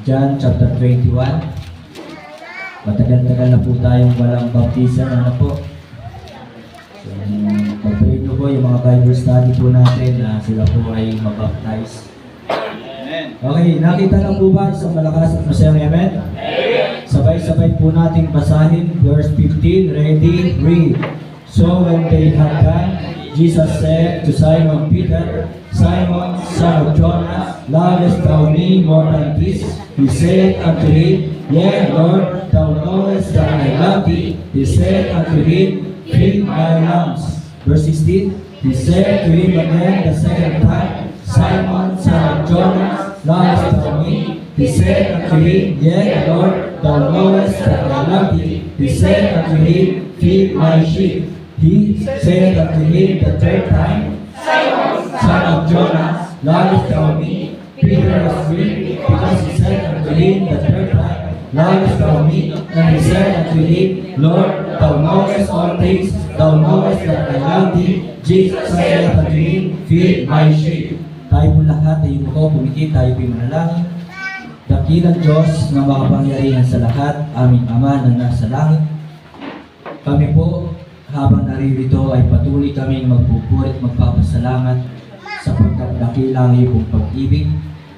John chapter 21. Matagal-tagal na po tayong walang baptisan. Ano po? So, pag-pray nyo po yung mga Bible study po natin na sila po ay mabaptize. Okay, nakita na po ba sa malakas at masayang amen? Sabay-sabay po natin basahin verse 15. Ready? Read. So when they had done, Jesus said to Simon Peter, Simon, son of Jonas, lovest thou me more than this? He said unto him, Yea, Lord, thou knowest that I love thee. He said unto him, Feed my lambs. Verse 16, he said to him again the second time, Simon, son of Jonas, lovest thou me? He said unto him, Yea, Lord, thou knowest that I love thee. He said unto him, Feed my sheep. He said unto him the third time, Simon, son of Jonas, lovest thou me? Peter was grieved because he said unto him the third time, lovest thou me? And he said unto him, Lord, thou knowest all things, thou knowest that I love thee. Jesus said unto him, Feed my sheep. Tayo po lahat ay umuko, pumikit, tayo po'y manalangin. Dakilang Diyos na makapangyarihan sa lahat, aming Ama na nasa langit. Kami po, habang naririto ay patuloy kaming magpupuri at magpapasalamat sapagkat dakila ang iyong pag-ibig,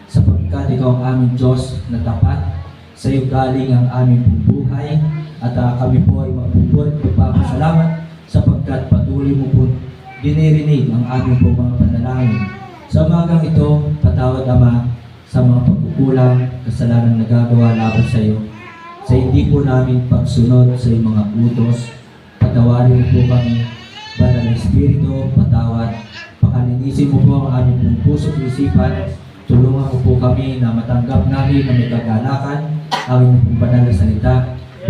sapagkat ikaw ang aming Diyos na tapat. Sa iyo galing ang aming buhay at kami po ay magpupuri at magpapasalamat sapagkat patuloy mo po dinirinig ang aming po mga panalangin. Sa umagang ito, patawad Ama sa mga pagkukulang, kasalanan na nagagawa laban sa iyo. Sa hindi po namin pagsunod sa iyong mga utos, patawarin mo po kami, Banal na Espiritu, patawad. Pakalinisin mo po ang aming pong puso at isipan. Tulungan mo po kami na matanggap namin na may kagalakan ang inyong pong banal na salita.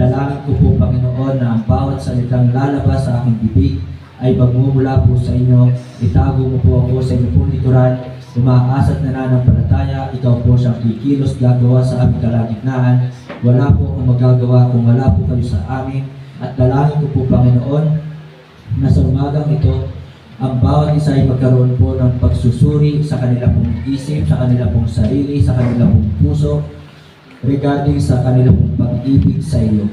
Dalangin ko po, Panginoon, na ang bawat salitang lalabas sa aking bibig ay magmumula po sa inyo. Itago mo po ako sa inyong pong likuran. Umaasat na nananampalataya, ikaw po siyang kikilos gagawa sa aming kalagitnaan. Wala po akong magagawa kung wala po kayo sa amin. At dalangin ko po, Panginoon, na sa umagang ito, ang bawat isa ay magkaroon po ng pagsusuri sa kanila pong isip, sa kanila pong sarili, sa kanila pong puso, regarding sa kanila pong pag-ibig sa iyo.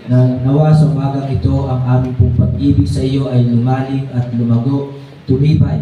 Na nawa sa umagang ito, ang aming pong pag-ibig sa iyo ay lumalim at lumago, tumibay,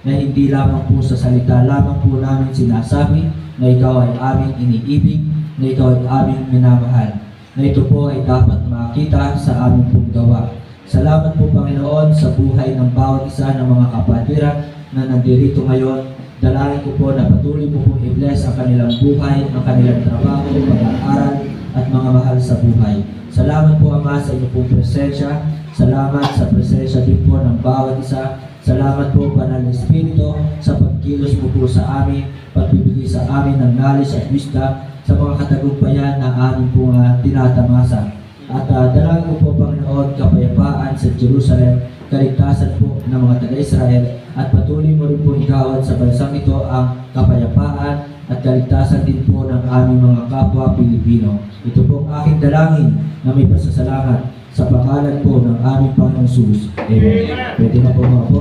na hindi lamang po sa salita lamang po namin sinasabi na ikaw ay aming iniibig, na ikaw ay aming minamahal, na ito po ay dapat makita sa aming pong gawa. Salamat po, Panginoon, sa buhay ng bawat isa ng mga kapatiran na nandirito ngayon. Dalangin ko po na patuloy mo pong i-bless ang kanilang buhay, ang kanilang trabaho, pag-aaral, at mga mahal sa buhay. Salamat po, Ama, sa inyong pong presensya. Salamat sa presensya din po ng bawat isa. Salamat po, Banal na Espiritu, sa pagkilos mo po sa amin, pagbibigay sa amin ng knowledge at wisdom sa mga katagumpayan na amin po tinatamasa. At dalangin ko po, Panginoon, kapayapaan sa Jerusalem, kaligtasan po ng mga taga-Israel, at patuloy mo rin po igawad sa bansang ito ang kapayapaan at kaligtasan din po ng aming mga kapwa Pilipino. Ito po ang aking dalangin na may pasasalamat sa pangalan po ng aming Panginoong Jesus. Amen. Pwede na po mga po.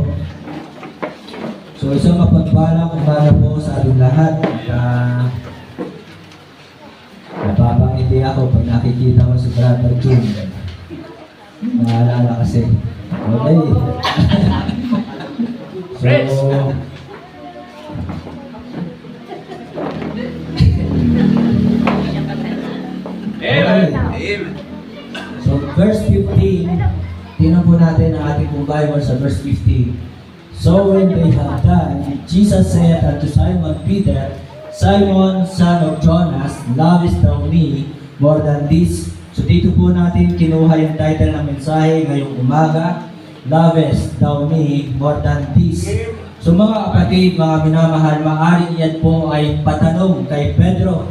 So isang mapagpalang umaga po sa ating lahat. Napapangiti ako pag nakikita ko si Brother Jun. Naalala kasi. Okay. So verse 15, tingnan po natin ang ating pong Bible sa verse 15. So when they had done, Jesus said unto Simon Peter, Simon, son of Jonas, lovest thou me more than this? So dito po natin kinuha yung title ng mensahe ngayong umaga, Lovest thou me more than this? So mga kapatid, mga minamahal, maaaring yan po ay patanong kay Pedro.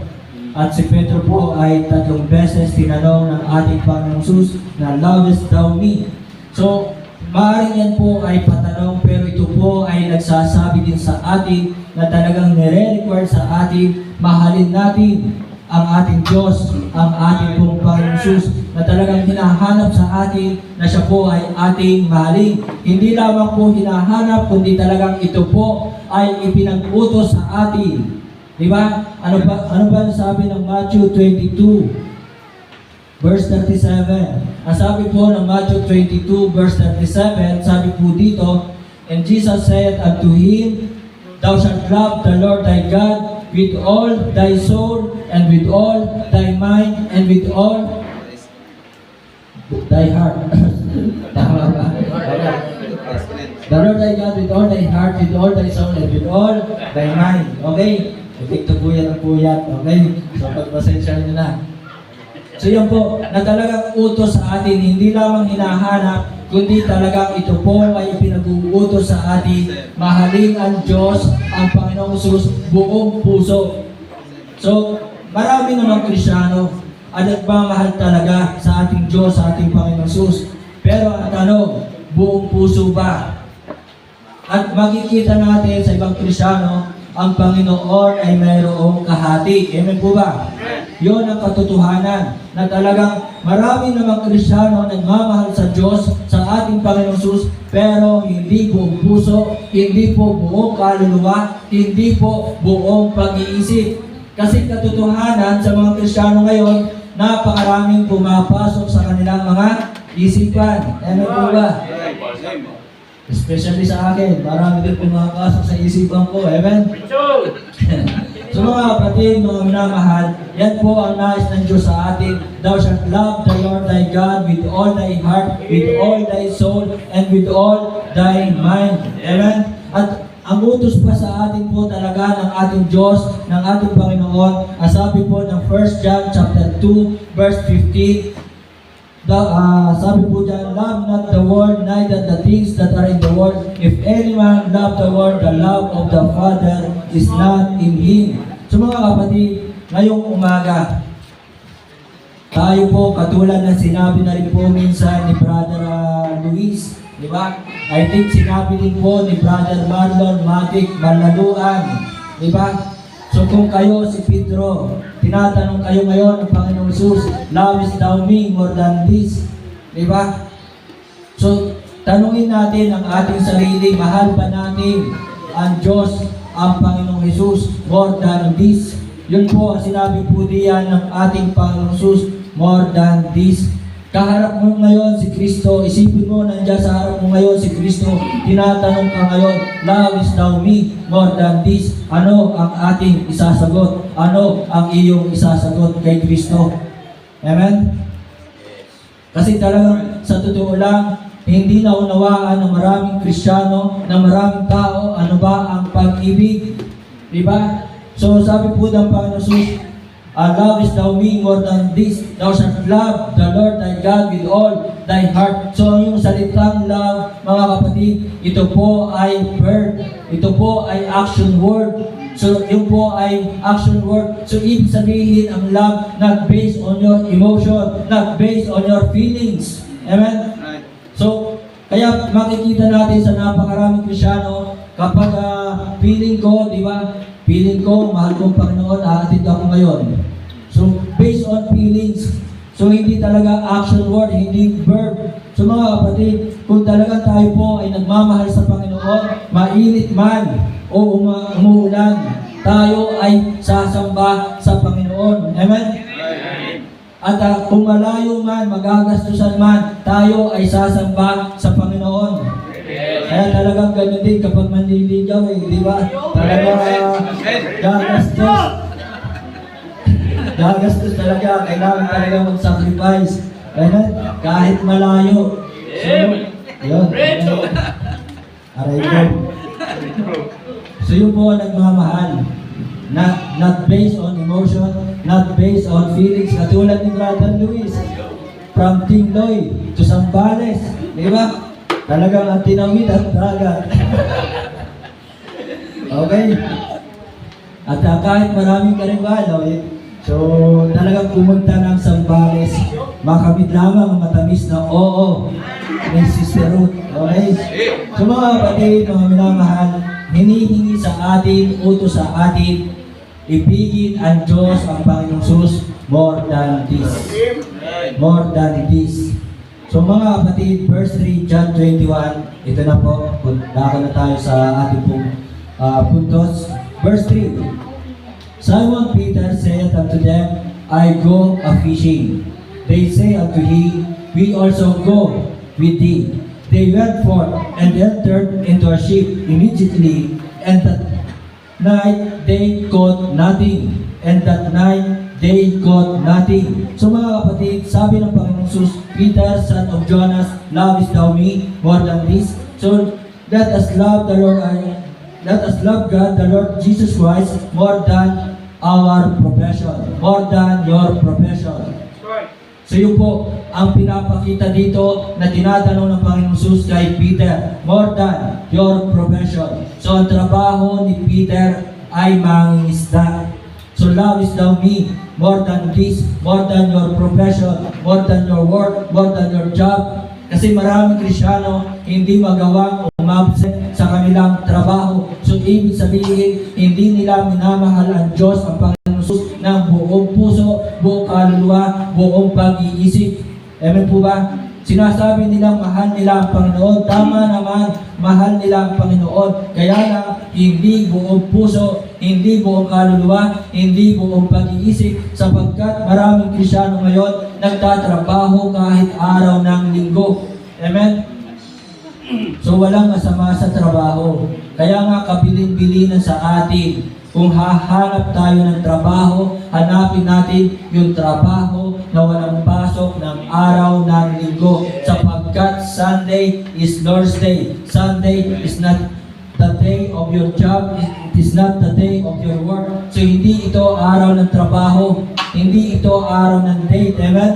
At si Pedro po ay 3 beses tinanong ng ating Panginoong Jesus na lovest thou me? So maaaring yan po ay patanong, pero ito po ay nagsasabi din sa atin na talagang nire-require sa atin, mahalin natin ang ating Diyos, ang ating pong Panginoong Jesus, na talagang hinahanap sa atin na siya po ay ating mahalin. Hindi lamang po hinahanap, kundi talagang ito po ay ipinag-utos sa atin Di ba? Ano ba ang sabi ng Matthew 22, verse 37? Ang sabi po ng Matthew 22, verse 37, sabi po dito, and Jesus said unto him, thou shalt love the Lord thy God with all thy soul, and with all thy mind, and with all thy heart. Tama ba? The Lord thy God with all thy heart, with all thy soul, and with all thy mind. Okay? Epekto po yan ang puyat. Okay? So, pagpasensya nyo na. So, yan po, na talagang utos sa atin, hindi lamang hinahanap, kundi talagang ito po ay pinag-uutos sa atin, mahalin ang Diyos, ang Panginoong Jesus, buong puso. So, marami namang Kristyano ang nagmamahal talaga sa ating Diyos, sa ating Panginoong Jesus. Pero ang tanong, buong puso ba? At makikita natin sa ibang Kristyano, ang Panginoon ay mayroong kahati. Amen po ba? Yun ang katotohanan na talagang marami namang Kristyano nagmamahal sa Diyos, sa ating Panginoong Jesus, pero hindi buong puso, hindi po buong kaluluwa, hindi po buong pag-iisip. Kasi katotohanan sa mga Kristyano ngayon, napakaraming pumapasok sa kanilang mga isipan. Amen po ba? Especially sa akin, marami din pumapasok sa isipan ko. Amen? So mga kapatid, mga minamahal, yan po ang nais ng Diyos sa atin. Thou shalt love the Lord thy God with all thy heart, with all thy soul, and with all thy mind. Amen? At ang utos pa sa atin po talaga ng ating Diyos, ng ating Panginoon, ang sabi po ng 1 John chapter 2, verse 15, sabi po dyan, love not the world, neither the things that are in the world. If any man love the world, the love of the Father is not in him. So mga kapatid, ngayong umaga, tayo po, katulad na sinabi na rin po minsan ni Brother Luis, di ba? I think sinabi din po ni Brother Marlon Matic Malaluan, di ba? So kung kayo si Pedro, tinatanong kayo ngayon ng Panginoong Jesus, lovest thou me more than this? Diba? So, tanungin natin ang ating sarili, mahal ba natin ang Diyos, ang Panginoong Jesus, more than this? Yun po ang sinabi po diyan ng ating Panginoong Jesus, more than this. Kaharap mo ngayon si Kristo, isipin mo nandiyan sa harap mo ngayon si Kristo, tinatanong ka ngayon, lovest thou me more than this? Ano ang ating isasagot? Ano ang iyong isasagot kay Kristo? Amen? Kasi talagang sa totoo lang, hindi naunawaan ng maraming Kristyano, ng maraming tao, ano ba ang pag-ibig? Diba? So sabi po ng Panginoon Jesus, lovest thou me more than this? Thou shalt love the Lord thy God with all thy heart. So yung salitang love, mga kapatid, ito po ay verb. Ito po ay action word. So yung po ay action word. So ibig sabihin ang love not based on your emotion, not based on your feelings. Amen? So, kaya makikita natin sa napakaraming Kristyano, kapag feeling ko, di ba? Feeling ko, mahal kong Panginoon, aatid ako ngayon. So, based on feelings. So, hindi talaga action word, hindi verb. So, mga kapatid, kung talaga tayo po ay nagmamahal sa Panginoon, mainit man o umuulan, tayo ay sasamba sa Panginoon. Amen? At kung malayo man, magagastusan man, tayo ay sasamba sa Panginoon. Kaya talagang ganun din kapag manliligaw di ba? Talagang gagastos. Gagastos talaga, kailangan talaga mag-sacrifice. Amen? Kahit malayo. So, yun. Aray ko. So yun po ang nagmamahal. Not based on emotion, not based on feelings. Katulad ni Brother Luis, from Tingloy to Zambales. Di ba? Talagang ang tinawid at dagat. Okay? At kahit maraming karibalo, so talagang pumunta ng Zambales, makamit lamang ang matamis na oo ni Sister Ruth. Okay? So mga kapatid, mga minamahal, hinihingi sa atin, utos sa atin, ibigin ang Diyos, ang Panginoong Jesus, more than this. More than this. So mga kapatid, verse 3, John 21, ito na po, dako na tayo sa ating pong puntos. Verse 3, Simon Peter said unto them, I go a-fishing. They say unto him, We also go with thee. They went forth and entered into a ship immediately, and that night they caught nothing. And that night they caught nothing. So mga kapatid, sabi ng Panginoong Jesus, Peter, son of Jonas, lovest thou me more than this? So let us love the Lord, let us love God, the Lord Jesus Christ, more than our profession, more than your profession. So yun po ang pinapakita dito na tinatanong ng Panginoong Jesus kay Peter, more than your profession. So ang trabaho ni Peter ay mangingisda. So lovest thou me more than this, more than your profession, more than your work, more than your job. Kasi maraming Kristiyano hindi magawang umabsent sa kanilang trabaho. So ibig sabihin, hindi nila minamahal ang Diyos, ang Panginoon Jesus, ng buong puso, buong kaluluwa, buong pag-iisip. Amen po ba? Sinasabi nilang mahal nila ang Panginoon. Tama naman, mahal nila ang Panginoon. Kaya lang, hindi buong puso, hindi buong kaluluwa, hindi buong pag-iisip, sapagkat maraming Kristiyano ngayon nagtatrabaho kahit araw ng linggo. Amen? So walang masama sa trabaho. Kaya nga kabilin-bilinan sa atin, kung hahanap tayo ng trabaho, hanapin natin yung trabaho na walang pasok ng araw ng linggo. Sapagkat Sunday is Lord's Day. Sunday is not the day of your job. It is not the day of your work. So hindi ito araw ng trabaho. Hindi ito araw ng date. Amen?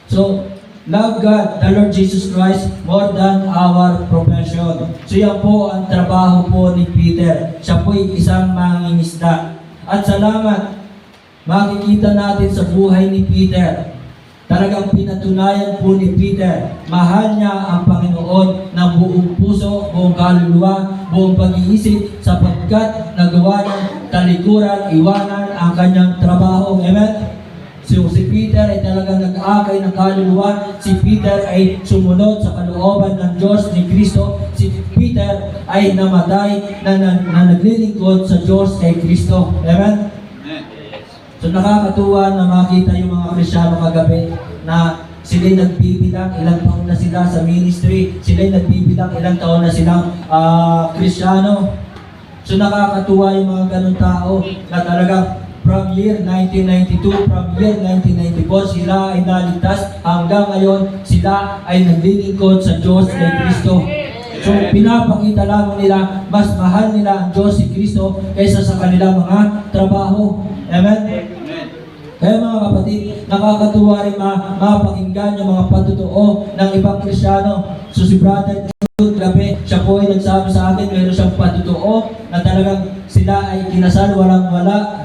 So, love God, the Lord Jesus Christ, more than our profession. So yan po ang trabaho po ni Peter. Siya po ay isang mangingisda. At salamat, makikita natin sa buhay ni Peter. Talagang pinatunayan po ni Peter, mahal niya ang Panginoon ng buong puso, buong kaluluwa, buong pag-iisip, sapagkat nagawa niyang talikuran, iwanan ang kanyang trabaho. Amen? So, si Peter ay talagang nag-akay ng kaluluwa. Si Peter ay sumunod sa kalooban ng Diyos ni Kristo. Si Peter ay namatay na naglilingkod sa Diyos kay Kristo. Amen? So, nakakatuwa na makita yung mga Kristiyano kagabi na sila'y nagbibilang ilang taon na sila sa ministry. Sila'y nagbibilang ilang taon na silang Kristiyano. So, nakakatuwa yung mga ganun tao na talagang from year 1992, from year 1994, sila ay naligtas. Hanggang ngayon, sila ay naglilingkod sa Diyos kay Kristo. So, pinapakita lamang nila, mas mahal nila ang Diyos si Kristo kaysa sa kanilang mga trabaho. Amen? Kaya mga kapatid, nakakatuwa rin mapakinggan yung mga patutuo ng ibang Kristiyano. So, si Brother Jude, grabe, siya po ay nagsabi sa akin, mayroon siyang patutuo na talagang sila ay kinasal, walang-wala,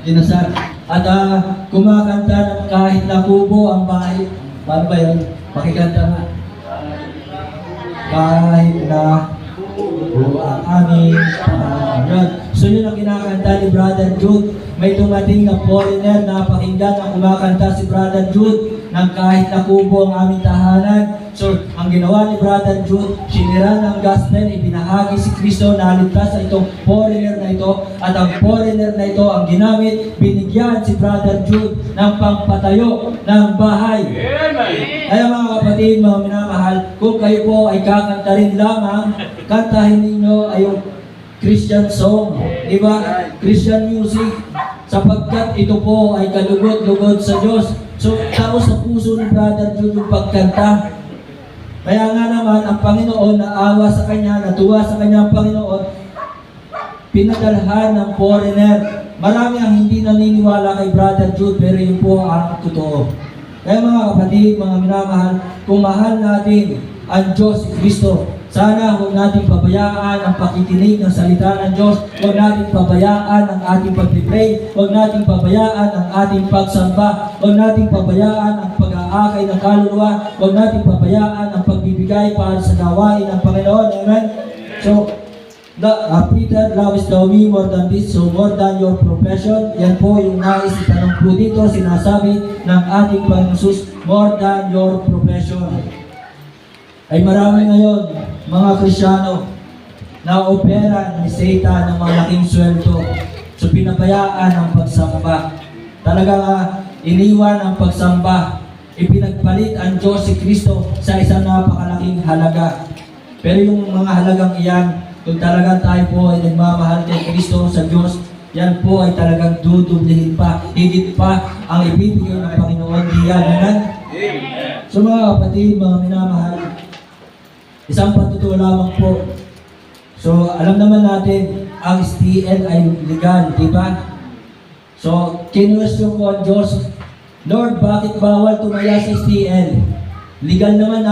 kinasal. At kumakanta ng kahit na kubo ang bahay. Paano ba yun? Pakikanta nga. Kahit na kubo ang aming Panginoon. So yun ang kinakanta ni Brother Jude. May tumating na foreigner na pakinggan ang kumakanta si Brother Jude ng kahit na kubo ang aming tahanan. So, ang ginawa ni Brother Jude, sinira ng gospel, ibinahagi si Kristo, naligtas sa itong foreigner na ito, at ang foreigner na ito ang ginamit, binigyan si Brother Jude ng pangpatayo ng bahay. Kaya mga kapatid, mga minamahal, kung kayo po ay kakantarin lamang, kantahin ninyo ay yung Christian song, diba? Christian music, sapagkat ito po ay kalugod-lugod sa Diyos. So, tao sa puso ni Brother Jude yung pagkanta. Kaya nga naman, ang Panginoon naawa sa kanya, natuwa sa kanya ang Panginoon, pinadalhan ng foreigner. Marami ang hindi naniniwala kay Brother Jude, pero yun po ang totoo. Kaya mga kapatid, mga minamahal, kung mahal natin ang Diyos, si Kristo, sana huwag natin pabayaan ang pakikinig ng salita ng Diyos, huwag natin pabayaan ang ating pag-pray, huwag natin pabayaan ang ating pagsamba, huwag natin pabayaan ang pag-aakay ng kaluluwa, huwag natin pabayaan ang pagbibigay para sa gawain ng Panginoon. Amen? So, Peter, lovest thou me more than this, so more than your profession. Yan po yung nais itanong po dito, sinasabi ng ating Panginoon Jesus, more than your profession. Ay marami ngayon, mga Kristiyano, na opera ni Satan ng malaking sweldo. So pinabayaan ang pagsamba. Talaga iniwan ang pagsamba. Ipinagpalit ang Diyos si Kristo sa isang napakalaking halaga. Pero yung mga halagang iyan, kung talagang tayo po ay nagmamahal kay Kristo sa Diyos, yan po ay talagang dudublihin pa, higit pa ang ibibigay ng Panginoon diyan. Amen? So mga kapatid, mga minamahal, isang patutuo lamang po. So alam naman natin, ang STL ay legal, di ba? So, kinwestiyon ko ang Diyos, Lord, bakit bawal tumaya sa STL? Legal naman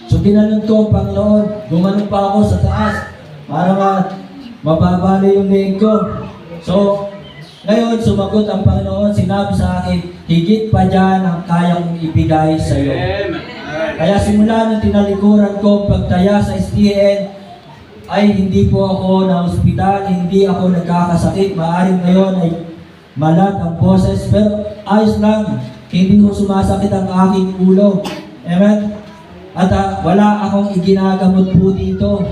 So ginanong ko ang Panginoon, gumanong pa ako sa taas para mababali yung leeg ko. So, ngayon sumagot ang Panginoon, sinabi sa akin, higit pa dyan ang kayang ibigay sa iyo. Kaya simula nung tinalikuran ko pagtaya sa STN, ay hindi po ako na ospital, hindi ako nagkakasakit. Maaaring ngayon ay malat ang boses, pero ayos lang, hindi ko sumasakit ang aking ulo. Amen? At wala akong iginagamot po dito.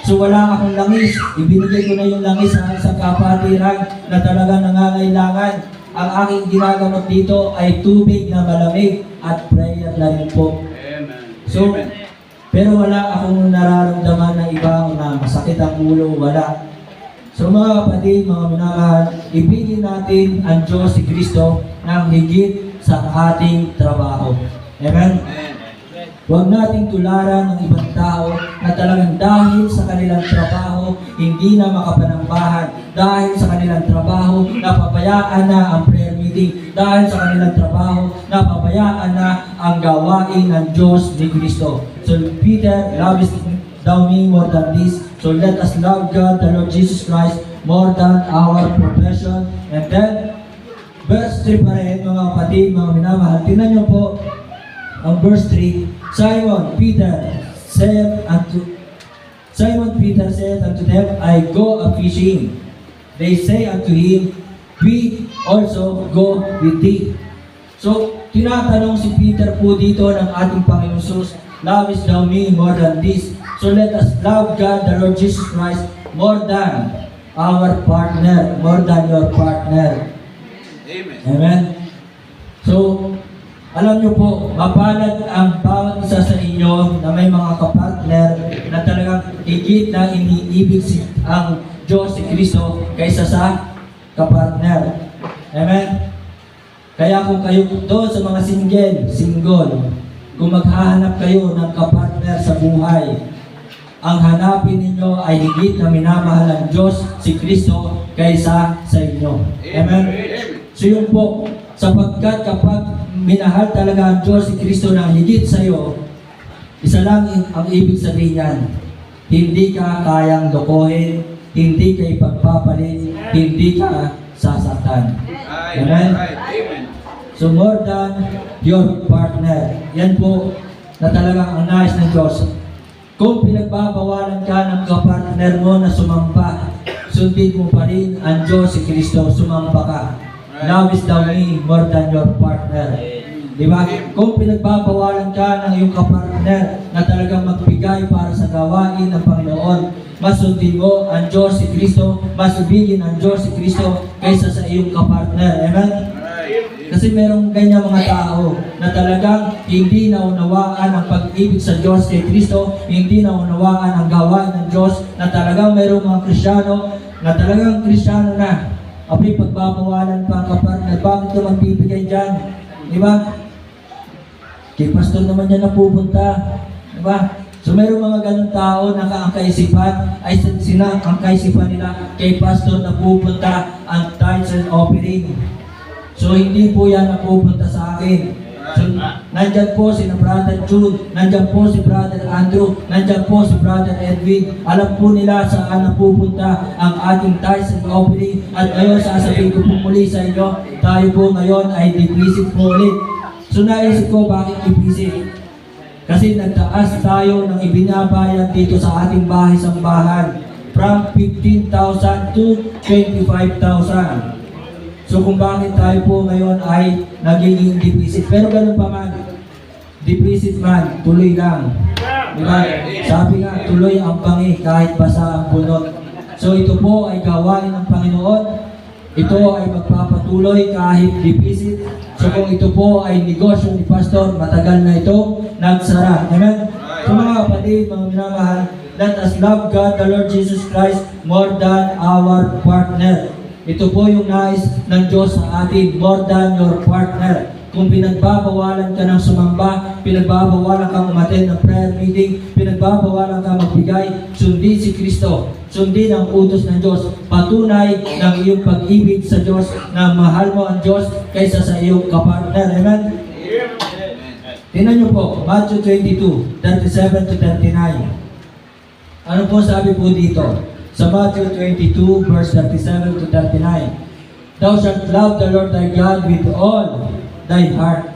So wala akong langis. Ibinigay ko na yung langis sa kapatiran na talagang nangangailangan. Ang aking ginagamot dito ay tubig na malamig at prayer na rin po. So, pero wala akong nararamdaman na iba na masakit ang ulo, wala. So mga kapatid, mga minamahal, ibigin natin ang Diyos si Kristo ng higit sa ating trabaho. Amen? Huwag nating tularan ng ibang tao na talagang dahil sa kanilang trabaho, hindi na makapanambahan. Dahil sa kanilang trabaho, napabayaan na ang prayer meeting. Dahil sa kanilang trabaho, napabayaan na ang gawain ng Diyos ni Kristo. So Peter, lovest thou me more than this. So let us love God, the Lord Jesus Christ, more than our profession. And then, verse 3 pa rin, mga kapatid, mga minamahal. Tingnan nyo po, ang verse 3, Simon Peter said unto them, I go a fishing. They say unto him, we also go with thee. So, tinatanong si Peter po dito ng ating Panginoon Jesus, lovest thou me more than this? So let us love God, the Lord Jesus Christ, more than our partner, more than your partner. Amen. Amen. So, alam nyo po, mapalad ang bawat isa sa inyo na may mga kapartner na talagang higit na iniibig ang Diyos si Kristo kaysa sa kapartner. Amen? Kaya kung kayo doon sa mga single, kung maghahanap kayo ng kapartner sa buhay, ang hanapin ninyo ay higit na minamahal ang Diyos si Kristo kaysa sa inyo. Amen? So yun po, sapagkat kapag minahal talaga ang Diyos si Kristo na higit sa iyo, isa lang ang ibig sabihin yan, hindi ka kayang lokohin, hindi ka ipagpapalit, hindi ka sasaktan. Amen? So more than your partner, yan po na talagang ang nais ng Diyos. Kung pinagbabawalan ka ng kapartner mo na sumamba, sundin mo pa rin ang Diyos si Kristo, sumamba ka. Lovest thou me more than your partner. Diba? Kung pinagbabawalan ka ng iyong kapartner na talagang magbigay para sa gawain ng Panginoon, mas sundin mo ang Diyos si Kristo, mas ibigin ang Diyos si Kristo kaysa sa iyong kapartner. Amen? Kasi merong ganyan mga tao na talagang hindi naunawaan ang pag-ibig sa Diyos kay Kristo, hindi naunawaan ang gawain ng Diyos, na talagang merong mga Kristiyano na talagang Kristiyano na. Apay pagbabawalan pa ang kapartner, bakit ka magbibigay dyan? Diba? Kay pastor naman yan napupunta. Diba? So mayroong mga ganong tao na ang kaisipan ay ang kaisipan nila kay pastor napupunta ang tithes and offering. So hindi po yan napupunta sa akin. So nandyan po si Brother Jude, nandyan po si Brother Andrew, nandyan po si Brother Edwin. Alam po nila saan napupunta ang ating tithes and offering. At ngayon sasabihin ko po muli sa inyo, tayo po ngayon ay divisit po ulit. So naisip ko bakit divisit? Kasi nagtaas tayo ng ibinabayad dito sa ating bahay-sambahan from 15,000 to 25,000. So kung bakit tayo po ngayon ay nagiging deficit. Pero ganun pa man, deficit man, tuloy lang. Diba? Sabi nga, tuloy ang pangi kahit basa ang bunot. So ito po ay gawain ng Panginoon. Ito ay magpapatuloy kahit dipisit. So kung ito po ay negosyo ni Pastor, matagal na ito nagsara. Amen? So mga kapatid, mga minamahal, let us love God, the Lord Jesus Christ, more than our partner. Ito po yung nais ng Diyos sa atin, more than your partner. Kung pinagbabawalan ka ng sumamba, pinagbabawalan kang umattend ng prayer meeting, pinagbabawalan kang magbigay, sundin si Kristo, sundin ang utos ng Diyos, patunay ng iyong pag-ibig sa Diyos na mahal mo ang Diyos kaysa sa iyong kapartner. Amen? Tingnan niyo po, Matthew 22, 37 to 39. Ano po sabi po dito? Sa Matthew 22, verse 37 to 39. Thou shalt love the Lord thy God with all thy heart.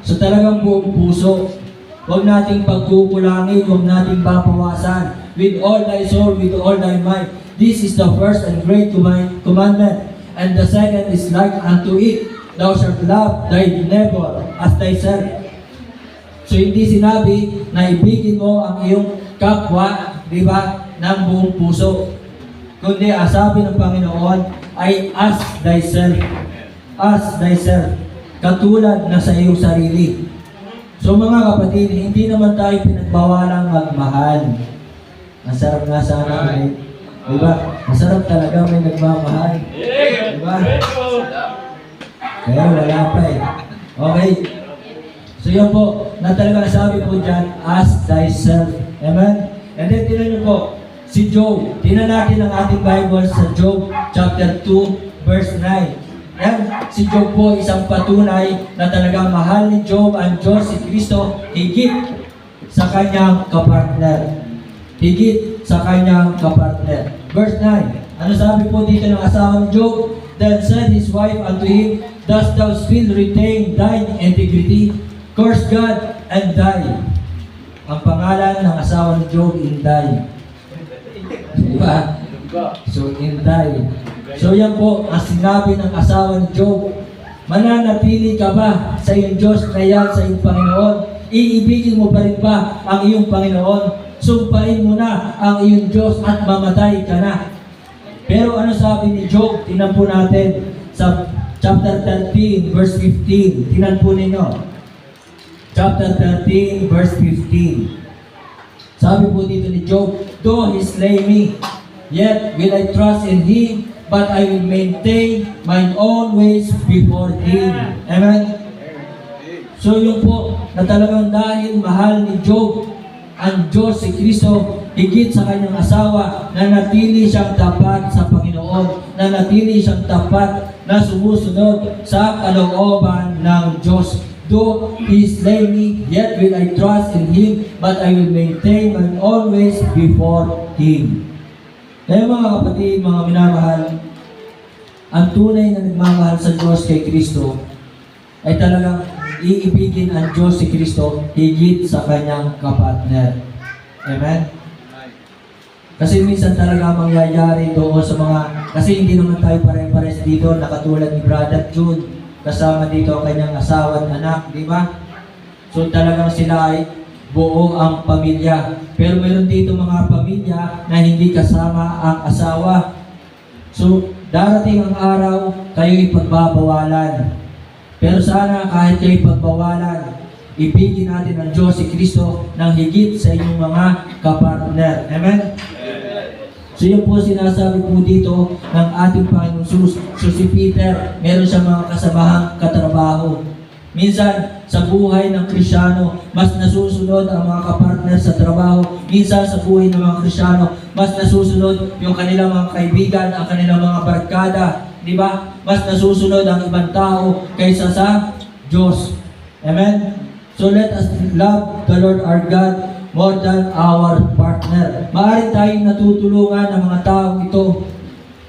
So talagang buong puso. Huwag nating pagkukulangin, huwag nating papawasan. With all thy soul, with all thy might. This is the first and great commandment. And the second is like unto it. Thou shalt love thy neighbor as thyself. So hindi sinabi na ibigin mo ang iyong kapwa, di ba, ng buong puso. Kundi sabi ng Panginoon ay as thyself. As thyself. Katulad na sa iyong sarili. So mga kapatid, hindi naman tayo pinagbawalang magmahal. Masarap nga sana, diba? Masarap talaga may nagmamahal. Diba? Kaya wala pa eh. Okay. So yan po, na talaga sabi po dyan, as thyself. Amen? And then tinan nyo po, si Job. Tinan natin ang ating Bible sa Job chapter 2, verse 9. Yan, si Job po isang patunay na talagang mahal ni Job ang Diyos si Kristo higit sa kanyang kapartner. Higit sa kanyang kapartner. Verse 9. Ano sabi po dito ng asawa ni Job? Then said his wife unto him, dost thou still retain thine integrity? Curse God and die. Ang pangalan ng asawa ni Job, Inday. Diba? So, Inday. So yan po ang sinabi ng asawa ni Job. Mananatili ka ba sa iyong Diyos na yan, sa iyong Panginoon? Iibigin mo pa rin ba ang iyong Panginoon? Sumpain mo na ang iyong Diyos at mamatay ka na. Pero ano sabi ni Job? Tingnan po natin sa chapter 13, verse 15. Tingnan po ninyo. Chapter 13, verse 15. Sabi po dito ni Job, though he slay me, yet will I trust in him, but I will maintain mine own ways before him. Amen? So yun po, na talagang dahil mahal ni Job ang Diyos si Kristo, higit sa kanyang asawa, na natili siyang tapat sa Panginoon, na natili siyang tapat na sumusunod sa kalooban ng Diyos. Though he slay me, yet will I trust in him, but I will maintain mine own ways before him. Kaya mga kapatid, mga minamahal, ang tunay na nagmamahal sa Diyos kay Kristo ay talagang iibigin ang Diyos si Kristo higit sa kanyang kapartner. Amen? Kasi minsan talaga mangyayari doon sa mga, kasi hindi naman tayo pare-pares dito, nakatulad ni Brother June, kasama dito ang kanyang asawa at anak, di ba? So talagang sila ay buo ang pamilya. Pero meron dito mga pamilya na hindi kasama ang asawa. So, darating ang araw, kayo'y pagbabawalan. Pero sana kahit kayo'y pagbawalan, ibigin natin ang Diyos si Kristo ng higit sa inyong mga kapartner. Amen? So yun po sinasabi po dito ng ating Panginoon Jesus. So si Peter, meron siyang mga kasamahang katrabaho. Minsan, sa buhay ng Kristyano, mas nasusunod ang mga kapartner sa trabaho. Minsan, sa buhay ng mga Kristyano, mas nasusunod yung kanilang mga kaibigan, ang kanilang mga barkada. Di ba? Mas nasusunod ang ibang tao kaysa sa Diyos. Amen? So let us love the Lord our God more than our partner. Maaari tayong natutulungan ng mga taong ito,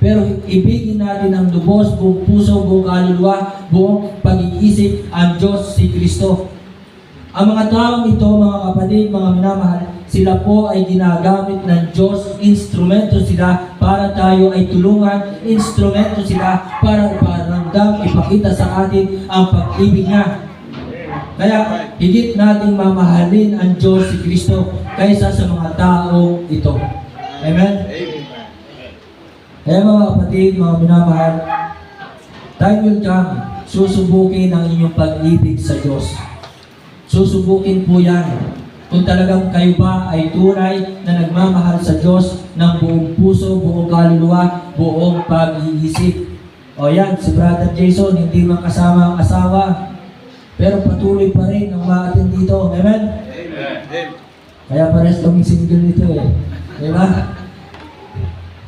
pero ibigin natin ang lubos, buong puso, buong kaluluwa, buong pag-iisip ang Diyos si Kristo. Ang mga taong ito, mga kapatid, mga minamahal, sila po ay ginagamit ng Diyos. Instrumento sila para tayo ay tulungan. Instrumento sila para iparamdam, ipakita sa atin ang pag-ibig niya. Kaya higit nating mamahalin ang Diyos si Kristo kaysa sa mga tao ito. Amen? Kaya mga kapatid, mga minamahal, time will come, susubukin ang inyong pag-ibig sa Diyos. Susubukin po yan. Kung talagang kayo ba ay tunay na nagmamahal sa Diyos ng buong puso, buong kaluluwa, buong pag-iisip. O yan, si Brother Jason, hindi man kasama ang asawa, pero patuloy pa rin ang maatin dito. Amen? Amen. Kaya pares kaming single nito eh. Diba?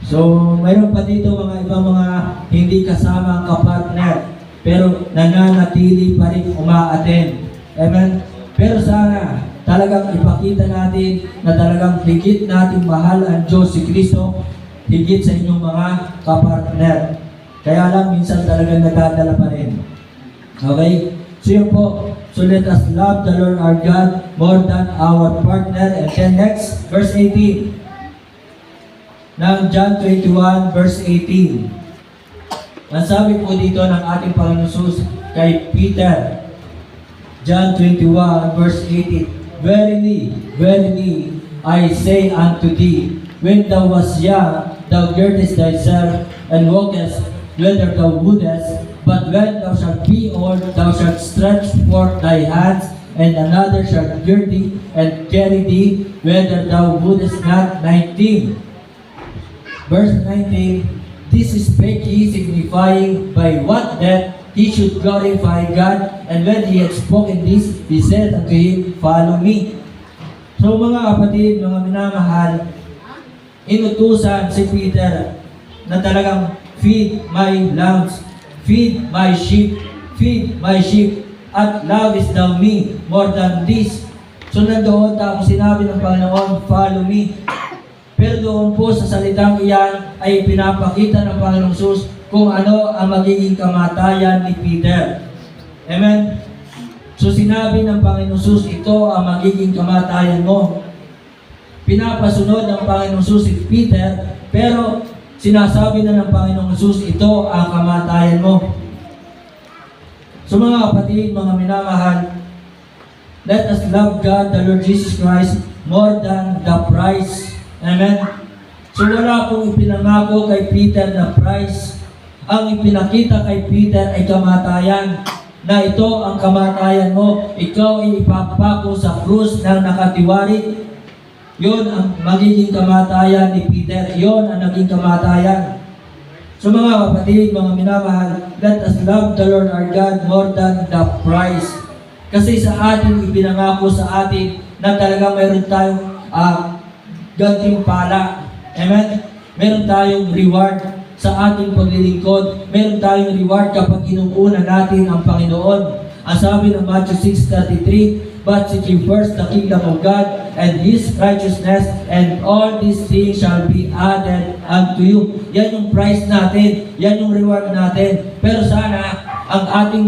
So, mayroon pa dito mga ibang mga hindi kasama ang kapartner, pero nananatili pa rin umaaten. Amen? Pero sana, talagang ipakita natin na talagang higit natin mahal ang Diyos si Kristo, higit sa inyong mga kapartner. Kaya lang, minsan talagang nagdadala pa rin. Okay? So yun po. So let us love the Lord our God more than our partner. And then next, verse 18. Ng John 21, verse 18. Ang sabi po dito ng ating Panginoon Jesus kay Peter, John 21, verse 18. Verily, verily, I say unto thee, when thou wast young, thou girdest thyself and walkest whither thou wouldest, but when thou shalt be old, thou shalt stretch forth thy hands, and another shall gird thee and carry thee whither thou wouldest not. 19. Verse 19, this is spake he, signifying by what death he should glorify God, and when he had spoken this, he said unto him, follow me. So mga kapatid, mga minamahal, inutusan si Peter na talagang feed my lambs, feed my sheep, feed my sheep, at lovest thou me more than this. So nandoon tapos sinabi ng Panginoon, follow me. Pero doon po sa salitang iyan ay pinapakita ng Panginoong Jesus kung ano ang magiging kamatayan ni Peter. Amen? So sinabi ng Panginoong Jesus, ito ang magiging kamatayan mo. Pinapasunod ng Panginoong Jesus si Peter, pero sinasabi na ng Panginoong Jesus, ito ang kamatayan mo. So mga kapatid, mga minamahal, let us love God, the Lord Jesus Christ, more than the price. Amen? So wala pong ipinangako kay Peter na price. Ang ipinakita kay Peter ay kamatayan, na ito ang kamatayan mo. Ikaw ay ipapako sa krus ng nakatiwari. Yun ang magiging kamatayan ni Peter. Yun ang naging kamatayan. So mga kapatid, mga minamahal, let us love the Lord our God more than the price. Kasi sa atin, ipinangako sa atin na talagang mayroon tayong gantimpala. Amen? Meron tayong reward sa ating paglilingkod. Meron tayong reward kapag inuuna natin ang Panginoon. Ang sabi ng Matthew 6:33, but seek ye first the kingdom of God and His righteousness, and all these things shall be added unto you. Yan yung price natin. Yan yung reward natin. Pero sana, ang ating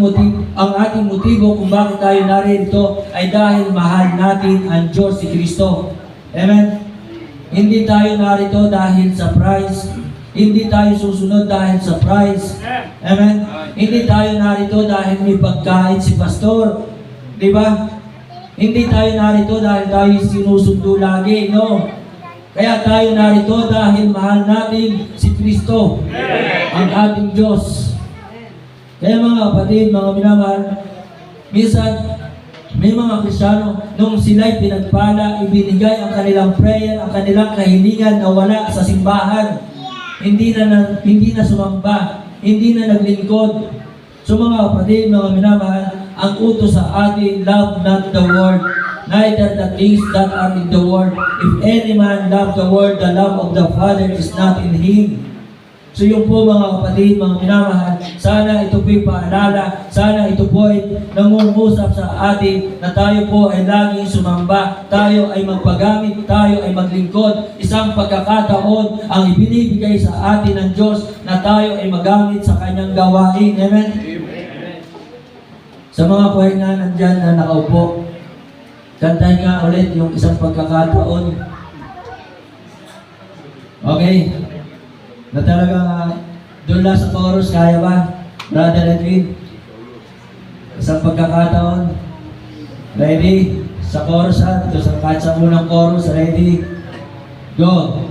motibo kung bakit tayo narito ay dahil mahal natin ang Diyos si Kristo. Amen? Hindi tayo narito dahil sa price. Hindi tayo susunod dahil sa price. Amen? Hindi tayo narito dahil may pagkain si pastor. Di ba? Hindi tayo narito dahil tayo sinusundo lagi. No. Kaya tayo narito dahil mahal natin si Kristo, ang ating Diyos. Kaya mga kapatid, mga minamahal, minsan, may mga Kristiyano, nung sila'y pinagpala, ibinigay ang kanilang prayer, ang kanilang kahilingan na wala sa simbahan. Hindi na sumamba, hindi na naglingkod. So mga kapatid, mga minamahal, ang utos sa atin, love not the world, neither the things that are in the world. If any man love the world, the love of the Father is not in him. So yung po mga kapatid, mga minamahal, sana ito po'y paalala, sana ito po'y nangungusap sa atin na tayo po ay laging sumamba, tayo ay magpagamit, tayo ay maglingkod. Isang pagkakataon ang ibinibigay sa atin ng Diyos na tayo ay magamit sa Kanyang gawain. Amen? Amen. Sa mga buhay na nandyan na nakaupo, kantahin nga ulit yung isang pagkakataon. Okay? Na talaga doon lang sa chorus, kaya ba? Brother Edwin, isang pagkakataon. Ready? Sa chorus ha, ito sa kahit sa unang chorus, ready? Go!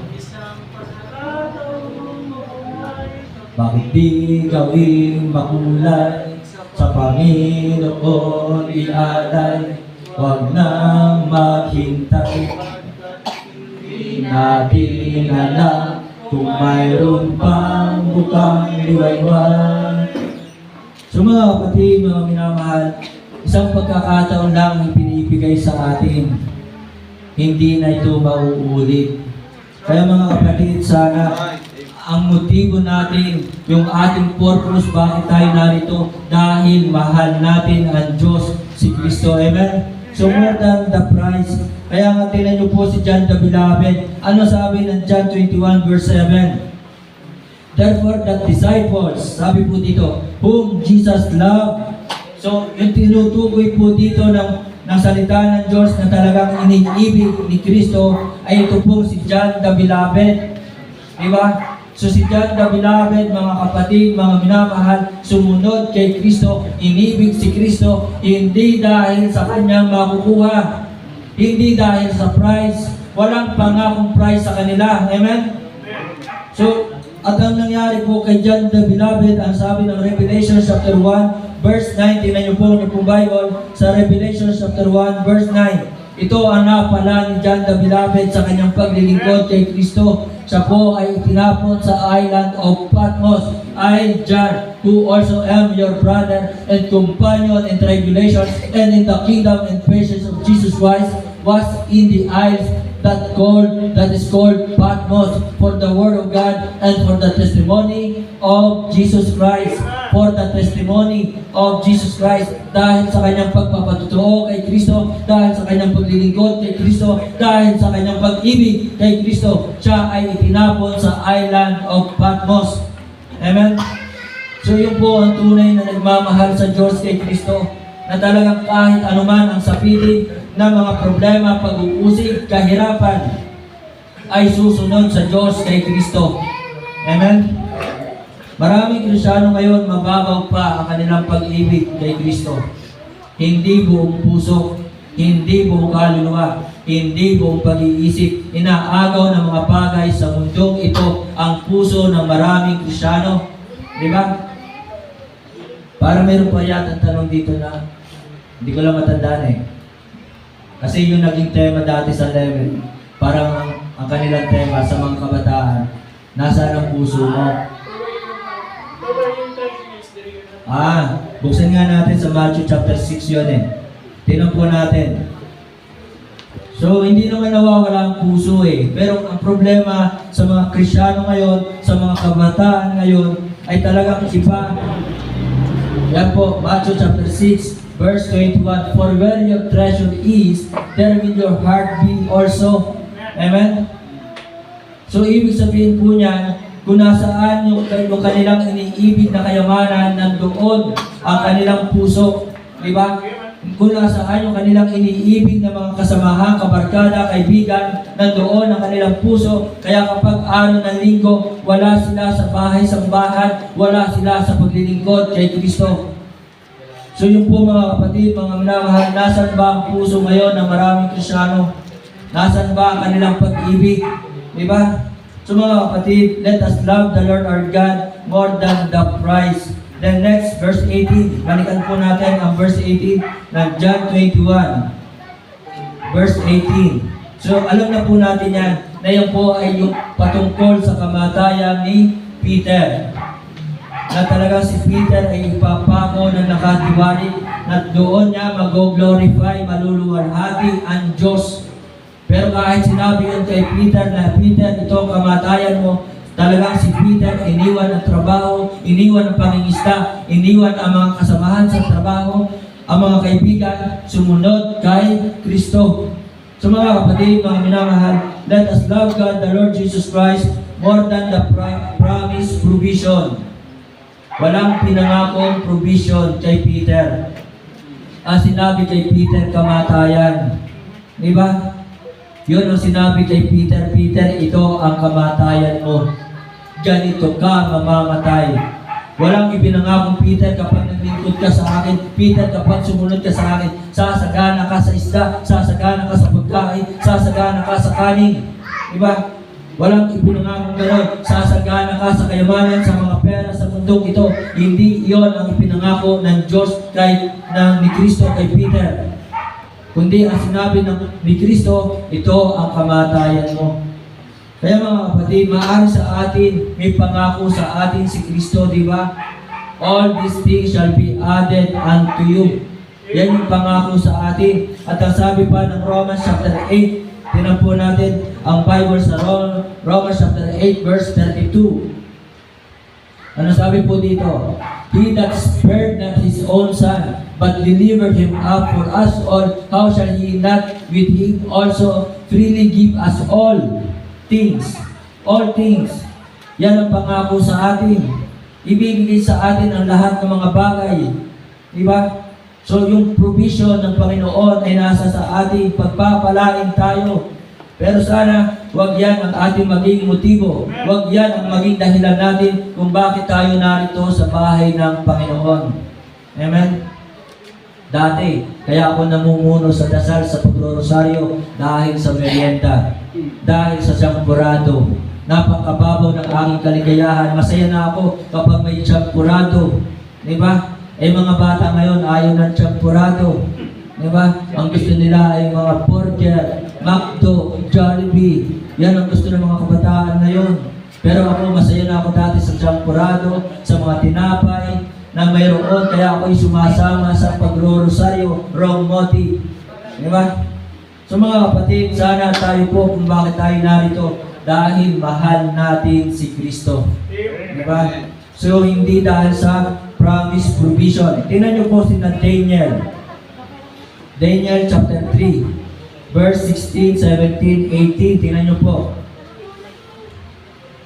Bakit di gawing makulay sa Panginoon ialay? Huwag nang maghintay. Hindi natin alam kung mayroon pang bukang liwayway. So mga kapatid, mga minamahal, isang pagkakataon lang ang pinibigay sa atin. Hindi na ito mauulit. Kaya mga kapatid, sana ang motibo natin, yung ating purpose, bakit tayo narito, dahil mahal natin ang Diyos, si Kristo. Amen? So more than the price. Kaya nga tinan niyo po si John the Beloved. Ano sabi ng John 21 verse 7? Therefore the disciples, sabi po dito, whom Jesus loved. So yung tinutukoy po dito ng salita ng Diyos na talagang iniibig ni Kristo ay ito po si John the Beloved. Diba? So si John the Beloved, mga kapatid, mga minamahal, sumunod kay Kristo, inibig si Kristo, hindi dahil sa kanyang makukuha, hindi dahil sa price, walang pangakong price sa kanila. Amen? So, at ang nangyari po kay John the Beloved, ang sabi ng Revelation chapter 1, verse 9, tingnan niyo po yung Bible, sa Revelation chapter 1, verse 9, ito ang napala ni John the Beloved sa kanyang paglilingkod kay Kristo. Siya po ay itinapon sa island of Patmos. I, John, who also am your brother and companion in tribulations and in the kingdom and patience of Jesus Christ, was in the isles that is called Patmos for the word of God and for the testimony of Jesus Christ. For the testimony of Jesus Christ. Dahil sa kanyang pagpapatutuo kay Kristo, dahil sa kanyang paglilingkod kay Kristo, dahil sa kanyang pag-ibig kay Kristo, siya ay itinapon sa island of Patmos. Amen? So yun po ang tunay na nagmamahal sa Diyos kay Kristo, na talagang kahit anuman ang sapitin na mga problema, pag-uusig, kahirapan, ay susunod sa Diyos kay Kristo. Amen? Maraming Kristiyano ngayon, mababaw pa ang kanilang pag-ibig kay Kristo. Hindi buong puso, hindi buong kaluluwa, hindi buong pag-iisip. Inaagaw ng mga bagay sa mundong ito ang puso ng maraming Kristiyano. Di ba? Para meron pa yata ang tanong dito na hindi ko lang matandaan eh. Kasi yung naging tema dati sa level, parang ang kanilang tema sa mga kabataan, nasaan ang puso mo? Buksan nga natin sa Matthew chapter 6 yun eh. Tingnan po natin. So, hindi naman nawawala ang puso eh. Pero ang problema sa mga Kristiyano ngayon, sa mga kabataan ngayon, ay talagang iba. Yan po, Matthew chapter 6, verse 21. For where your treasure is, there will your heart be also. Amen? So, ibig sabihin po niyan, kung nasaan yung kanilang iniibig na kayamanan, nandoon ang kanilang puso. Diba? Kung nasaan yung kanilang iniibig na mga kasamahan, kabarkada, kaibigan, nandoon ang kanilang puso. Kaya kapag araw ng linggo, wala sila sa bahay-sambahan, wala sila sa paglilingkod kay Kristo. So yun po mga kapatid, mga minamahal, nasan ba ang puso ngayon ng maraming Kristiyano? Nasan ba ang kanilang pag-ibig? Diba? So mga kapatid, let us love the Lord our God more than the price. Then next, verse 18. Balikan po natin ang verse 18 ng John 21. Verse 18. So alam na po natin yan, na yan po ay yung patungkol sa kamatayan ni Peter. Na talaga si Peter ay ipapako na nakatiwari na doon niya mag-glorify, maluluwalhati ang Diyos. Pero kahit sinabi yun kay Peter na, Peter, ito kamatayan mo, talagang si Peter iniwan ang trabaho, iniwan ang pangingisda, iniwan ang mga kasamahan sa trabaho, ang mga kaibigan, sumunod kay Kristo. So mga kapatid, mga minamahal, let us love God, the Lord Jesus Christ, more than the promised provision. Walang pinangakong provision kay Peter. Ang sinabi kay Peter, kamatayan. Diba? Yun ang sinabi kay Peter, Peter, ito ang kamatayan mo. Ganito ka mamamatay. Walang ipinangakong Peter kapag naglingkod ka sa akin. Peter, kapag sumunod ka sa akin, sasagana ka sa isda, sasagana ka sa pagkain, sasagana ka sa kanin. Diba? Walang ipinangakong gano'n. Sasagana ka sa kayamanan, sa mga pera, sa mundong ito. Hindi iyon ang ipinangako ng Diyos ni Kristo kay Peter. Kundi ang sinabi ni Kristo, ito ang kamatayan mo. Kaya mga kapatid, maaari sa atin, may pangako sa atin si Kristo, di ba? All these things shall be added unto you. Yan yung pangako sa atin. At ang sabi pa ng Romans chapter 8, tinan po natin ang Bible sa Romans chapter 8 verse 32. Ano sabi po dito? He that spared not his own son, but delivered him up for us all, how shall he not with him also freely give us all things? All things. Yan ang pangako sa atin. Ibibigay sa atin ang lahat ng mga bagay. Diba? So yung provision ng Panginoon ay nasa sa atin, pagpapalain tayo. Pero sana, wag yan ang ating maging motibo. Wag yan ang maging dahilan natin kung bakit tayo narito sa bahay ng Panginoon. Amen? Dati, kaya ako namumuno sa dasal sa pagrorosaryo dahil sa merienda, dahil sa champurado. Napakababaw ng aking kaligayahan. Masaya na ako kapag may champurado. Diba? Eh mga bata ngayon ayaw ng champurado. Diba? Ang gusto nila ay mga burger, McDo, Jollibee. Yan ang gusto ng mga kabataan ngayon. Pero ako, masaya na ako dati sa champurado, sa mga tinapay na mayroon. Kaya ako'y sumasama sa pagrorosaryo, wrong motive. Diba? So mga kapatid, sana tayo po kung bakit tayo narito. Dahil mahal natin si Kristo. Diba? So hindi dahil sa promise provision. Tingnan niyo po si Daniel. Daniel chapter 3, verse 16, 17, 18. Tingnan niyo po.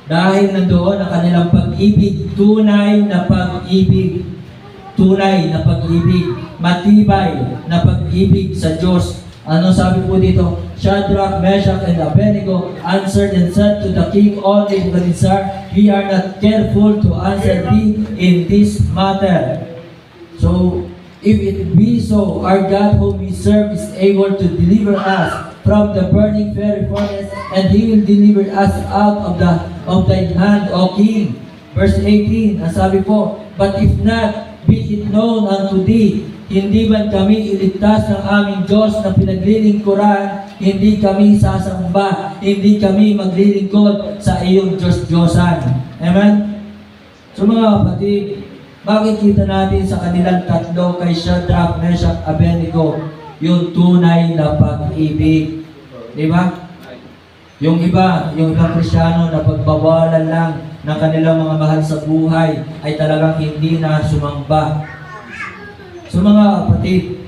Dahil nandoon ang kanilang pag-ibig, tunay na pag-ibig, matibay na pag-ibig sa Diyos. Ano sabi po dito? Shadrach, Meshach, and Abednego answered and said to the king, O Nebuchadnezzar, we are not careful to answer thee in this matter. So, if it be so, our God whom we serve is able to deliver us from the burning fiery furnace, and He will deliver us out of thine hand, O King. Verse 18, ang sabi po, but if not, be it known unto thee, hindi man kami iligtas ng aming Diyos na pinaglilingkuran, hindi kami sasamba, hindi kami maglilingkod sa iyong Diyos-Diyosan. Amen? So mga kapatid, makikita natin sa kanilang tatlo kay Shadrach, Meshach, Abednego yung tunay na pag-ibig. Di ba? Yung ibang Kristiyano na pagbawalan lang ng kanilang mga mahal sa buhay ay talagang hindi na sumamba. So mga kapatid,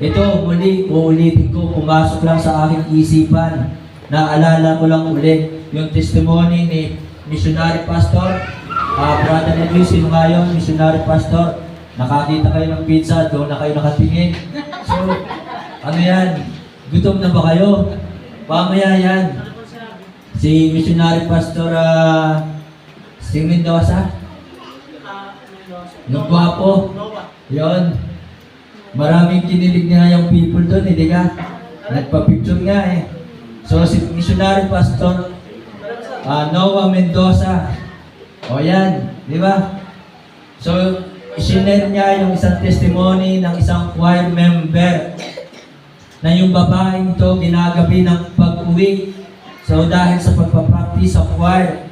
ito muli, uulitin ko, pumasok lang sa aking isipan. Naalala ko lang ulit yung testimony ni missionary pastor, Brother Edwin, sino nga yun? Missionary pastor. Nakakita kayo ng pizza, doon na kayo nakatingin. So, ano yan? Gutom na ba kayo? Pamaya yan. Si missionary pastor, si Mendoza. Yung gwapo. Yun. Maraming kinilig nga yung people doon, hindi ka? Nagpa-picture nga eh. So, si missionary pastor, Noah Mendoza. O yan, di ba? So, isinare niya yung isang testimony ng isang choir member na yung babaeng to ginagabi ng pag-uwi. So, dahil sa pagpapractice sa choir,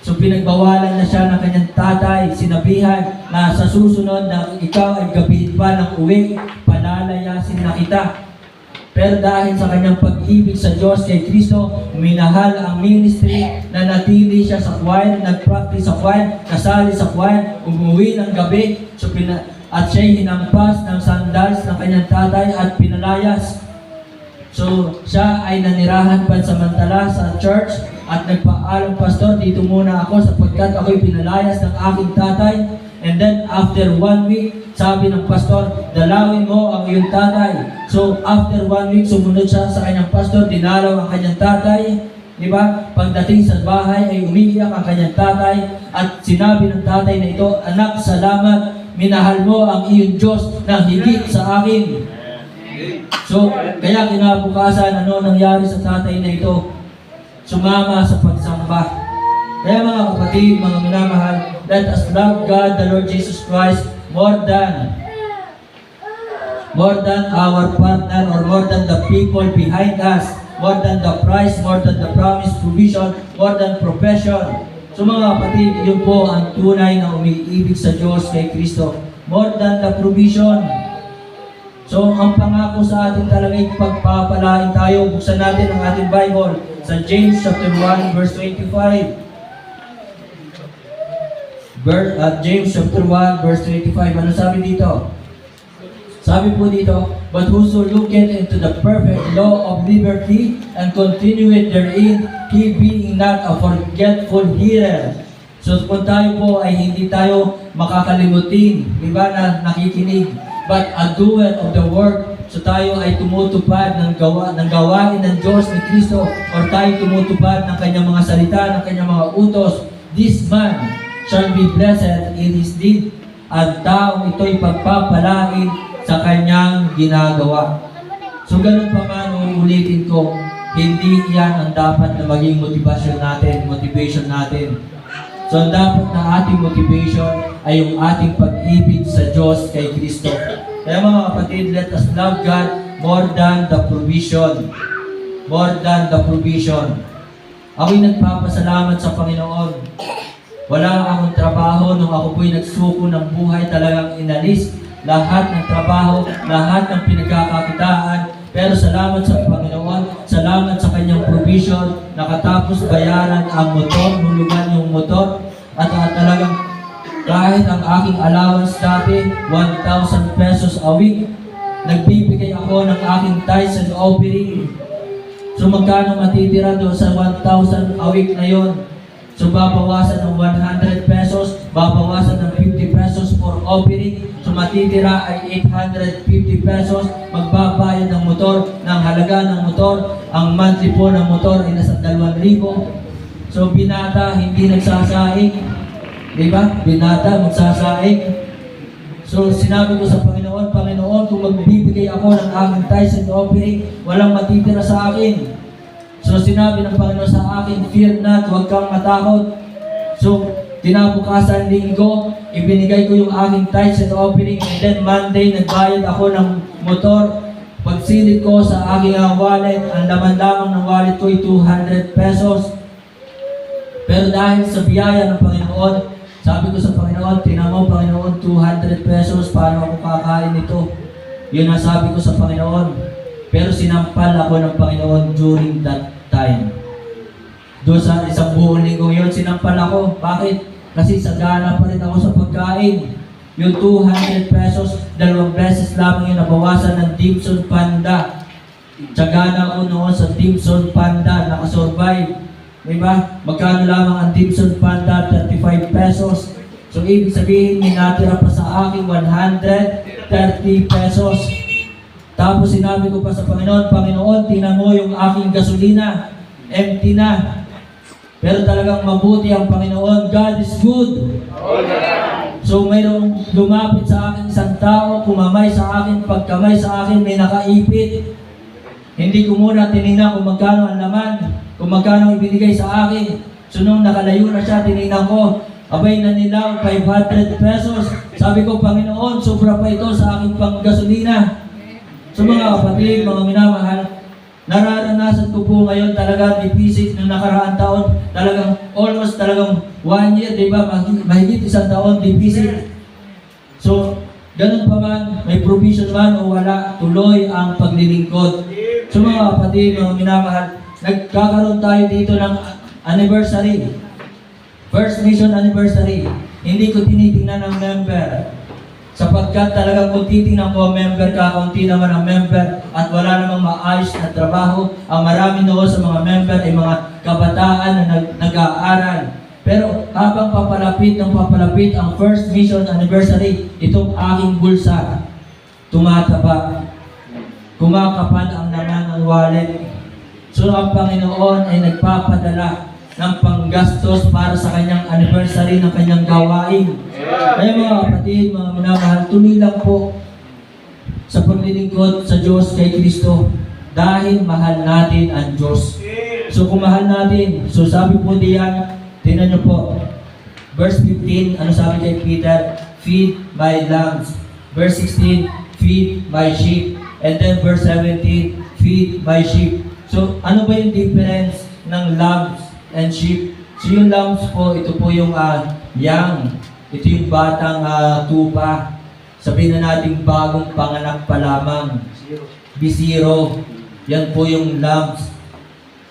so pinagbawalan na siya ng kanyang tatay, sinabihan na sa susunod na ikaw ay gabihin pa ng uwi, palalayasin na kita. Pero dahil sa kanyang pag-ibig sa Diyos kay Kristo, minahal ang ministry, na natili siya sa choir, nag-practice sa choir, nasali sa choir, umuwi ng gabi, so at siya'y hinampas ng sandals ng kanyang tatay at pinalayas. So siya ay nanirahan pansamantala sa church at nagpaalam, pastor, dito muna ako sapagkat ako'y pinalayas ng aking tatay. And then after 1 week, sabi ng pastor, dalawin mo ang iyong tatay. So after 1 week, sumunod siya sa kanyang pastor, dinalaw ang kanyang tatay. Di ba? Pagdating sa bahay ay umiiyak ang kanyang tatay at sinabi ng tatay na ito, "Anak, salamat, minahal mo ang iyong Diyos na higit sa akin." So, kaya kinabukasan, ano nangyari sa tatay na ito? Sumama sa pagsamba. Kaya mga kapatid, mga minamahal, let us love God, the Lord Jesus Christ, more than our partner or more than the people behind us, more than the price, more than the promise, provision, more than profession. So mga kapatid, yun po ang tunay na umiibig sa Diyos kay Kristo. More than the provision. So ang pangako sa atin talaga ay pagpapalain tayo. Buksan natin ang ating Bible sa James chapter 1 verse 25. James chapter 1 verse 25. Ano sabi dito? Sabi po dito, "But whoso looketh into the perfect law of liberty and continueth therein, he being not a forgetful hearer." So kung tayo po ay hindi tayo makakalimutin, di ba, na nakikinig, but a doer of the work, so tayo ay tumutupad ng gawain ng Diyos ni Kristo, or tayo tumutupad ng kanyang mga salita, ng kanyang mga utos, this man shall be blessed in his deed. At taong ito'y pagpapalain sa kanyang ginagawa. So ganun pa man, uulitin ko, hindi yan ang dapat na maging motivation natin. So ang dapat na ating motivation ay yung ating pag-ibig sa Diyos kay Kristo. Kaya mga kapatid, let us love God more than the provision. More than the provision. Ako'y nagpapasalamat sa Panginoon. Wala akong trabaho nung ako po'y nagsuko ng buhay, talagang inalis lahat ng trabaho, lahat ng pinagkakakitaan. Pero salamat sa Panginoon, salamat sa kanyang provision, nakatapos bayaran ang motor, hulugan yung motor, at talagang kahit ang aking allowance dati, 1,000 pesos a week, nagbibigay ako ng aking tithes and offering. So magkano matitira doon sa 1,000 a week na yon? So babawasan ng 100 pesos, babawasan ng 50 pesos for offering. So matitira ay 850 pesos. Magbabayad ng motor, ng halaga ng motor. Ang monthly po ng motor ay nasa 2,000. So binata, hindi nagsasaing. Diba? Binata, magsasaing. So sinabi ko sa Panginoon, Panginoon, kung magbibigay ako ng aking tithes and offering, walang matitira sa akin. So sinabi ng Panginoon sa akin, fear not, huwag kang matakot. So kinabukasan linggo, ibinigay ko yung aking tithes and offering, and then Monday, nagbayad ako ng motor. Pagsilip ko sa aking wallet, ang laman lamang ng wallet ko ay 200 pesos. Pero dahil sa biyaya ng Panginoon, sabi ko sa Panginoon, tingnan mo Panginoon, 200 pesos, paano ako kakain nito? Yun ang sabi ko sa Panginoon. Pero sinampal ako ng Panginoon during that time. Doon sa isang buong linggo yun, sinampal ako. Bakit? Kasi sagana pa rin ako sa pagkain. Yung 200 pesos, 2 beses lamang yung nabawasan ng Dimson Panda. Sagana ako noon sa Dimson Panda, nakasurvive. Diba? Magkano lamang ang Dimson Panda? 35 pesos. So ibig sabihin, may natira pa sa akin 130 pesos. Tapos sinabi ko pa sa Panginoon, Panginoon, tingnan mo yung aking gasolina, empty na. Pero talagang mabuti ang Panginoon. God is good. So mayroong lumapit sa akin isang tao, kumamay sa akin, pagkamay sa akin, may nakaipit. Hindi ko muna tinignan kung magkano ang laman, kung magkano ibinigay sa akin. So nung nakalayo na siya, tinignan ko, abay na nila 500 pesos. Sabi ko, Panginoon, sobra pa ito sa aking panggasolina. So mga kapatid, mga minamahal, nararanasan ko po ngayon talaga deficit ng nakaraang taon, talagang almost talagang 1 year, di ba? Mahigit 1 taon deficit. So, ganun pa man, may provision man o wala, tuloy ang paglilingkod. So mga kapatid, mga minamahal, nagkakaroon tayo dito ng anniversary. First mission anniversary. Hindi ko tinitingnan ng member. Sapagkat talagang kung titingnan ko ang member ka, kaunti naman ang member at wala namang maayos na trabaho. Ang marami noon sa mga member ay mga kabataan na nag-aaral. Pero habang papalapit ang first mission anniversary, itong aking bulsa, tumataba. Kumakapal ang laman ng wallet. So ang Panginoon ay nagpapadala ng panggastos para sa kanyang anniversary ng kanyang gawain. Kaya mga kapatid, mga minamahal, tuloy lang po sa paglilingkod sa Diyos kay Kristo dahil mahal natin ang Diyos. So kung mahal natin, so sabi po diyan, tingnan nyo po, verse 15, ano sabi kay Peter? Feed my lambs. Verse 16, feed my sheep. And then verse 17, feed my sheep. So ano ba yung difference ng lambs and sheep? So yung lambs po, ito po yung young. Ito yung batang tupa. Sabihin na natin bagong panganak pa lamang. Bisiro. Yan po yung lambs.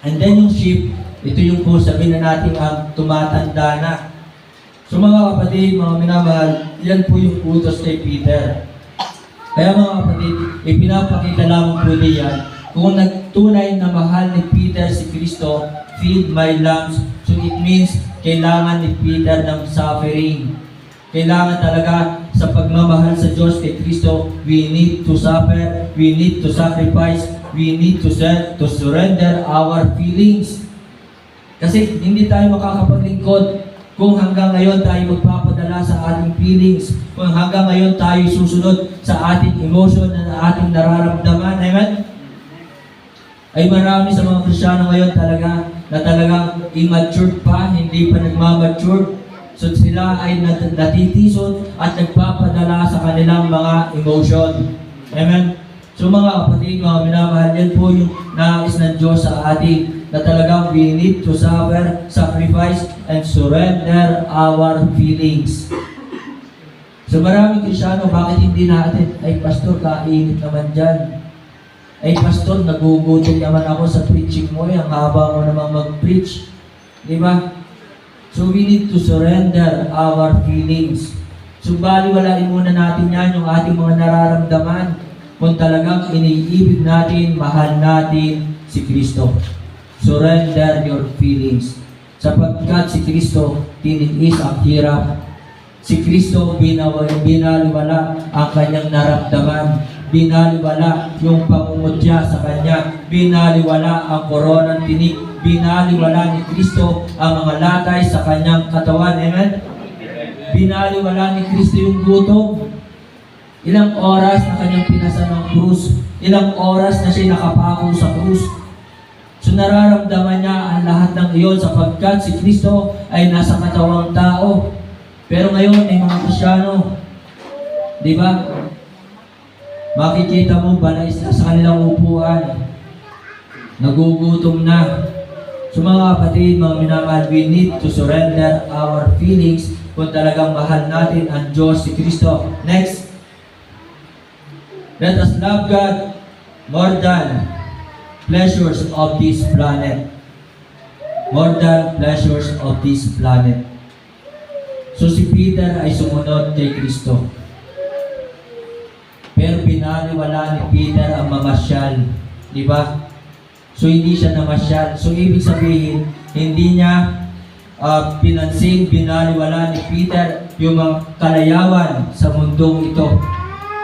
And then yung sheep, ito yung po sabihin na natin tumatanda na. So mga kapatid, mga minamahal, yan po yung utos kay Peter. Kaya mga kapatid, ipinapakita lamang po diyan kung nagtunay na mahal ni Peter si Kristo, feed my lambs. So it means kailangan ni Peter ng suffering. Kailangan talaga sa pagmamahal sa Diyos kay Kristo, we need to suffer, we need to sacrifice, we need to surrender our feelings. Kasi hindi tayo makakapaglingkod kung hanggang ngayon tayo magpapadala sa ating feelings, kung hanggang ngayon tayo susunod sa ating emotion na ating nararamdaman. Amen? Ay marami sa mga Kristiyano ngayon talaga na talagang immature pa, hindi pa nagmamature. So sila ay natitison at nagpapadala sa kanilang mga emotion. Amen? So mga kapatid, mga minamahal, yan po yung nais ng Diyos sa ating na talagang we need to suffer, sacrifice, and surrender our feelings. So maraming Kristiyano, bakit hindi natin? Ay pastor, kainit naman dyan. Ay pastor, nagugutom naman ako sa preaching mo. Ang haba mo naman mag-preach. Di ba? So we need to surrender our feelings. So baliwalain muna natin yan, yung ating mga nararamdaman. Kung talagang iniibig natin, mahal natin si Kristo. Surrender your feelings. Sapagkat si Kristo, tiniis ang hirap. Si Kristo, binaliwala ang kanyang naramdaman. Binaliwala yung pangungutya sa kanya. Binaliwala ang koronang tinik. Binaliwala ni Kristo ang mga latay sa kanyang katawan. Amen? Binaliwala ni Kristo yung gutom. Ilang oras na kanyang pinasa ng krus. Ilang oras na siya nakapako sa krus. So nararamdaman niya ang lahat ng iyon sapagkat si Kristo ay nasa katawang tao. Pero ngayon ay mga Kristiyano, di ba? Makikita mo balay sa kanilang upuan. Nagugutom na. So mga kapatid, mga minamahal, we need to surrender our feelings kung talagang mahal natin ang Diyos si Kristo. Next. Let us love God more than pleasures of this planet. More than pleasures of this planet. So si Peter ay sumunod kay Kristo. Pero binaliwala ni Peter ang mamasyal. Di ba? So hindi siya namasyal. So ibig sabihin, hindi niya pinansin, binaliwala ni Peter yung mga kalayawan sa mundong ito.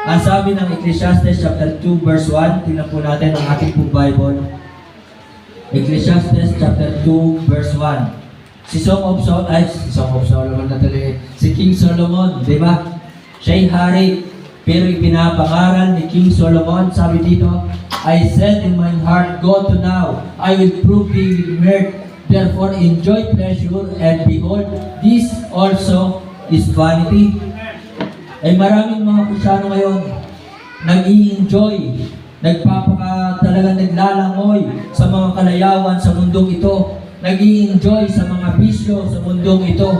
Ang sabi ng Ecclesiastes chapter 2 verse 1, tingnan po natin ang ating po Bible. Ecclesiastes chapter 2 verse 1. Si Solomon na tuloy. Si King Solomon, di ba? Siya'y hari, pero ipinapangaral ni King Solomon, sabi dito, I said in my heart, go to now, I will prove thee with mirth, therefore enjoy pleasure, and behold, this also is vanity. Ay maraming mga Kristiyano ngayon nag-i-enjoy, talagang naglalangoy sa mga kalayawan sa mundong ito, nag-i-enjoy sa mga bisyo sa mundong ito.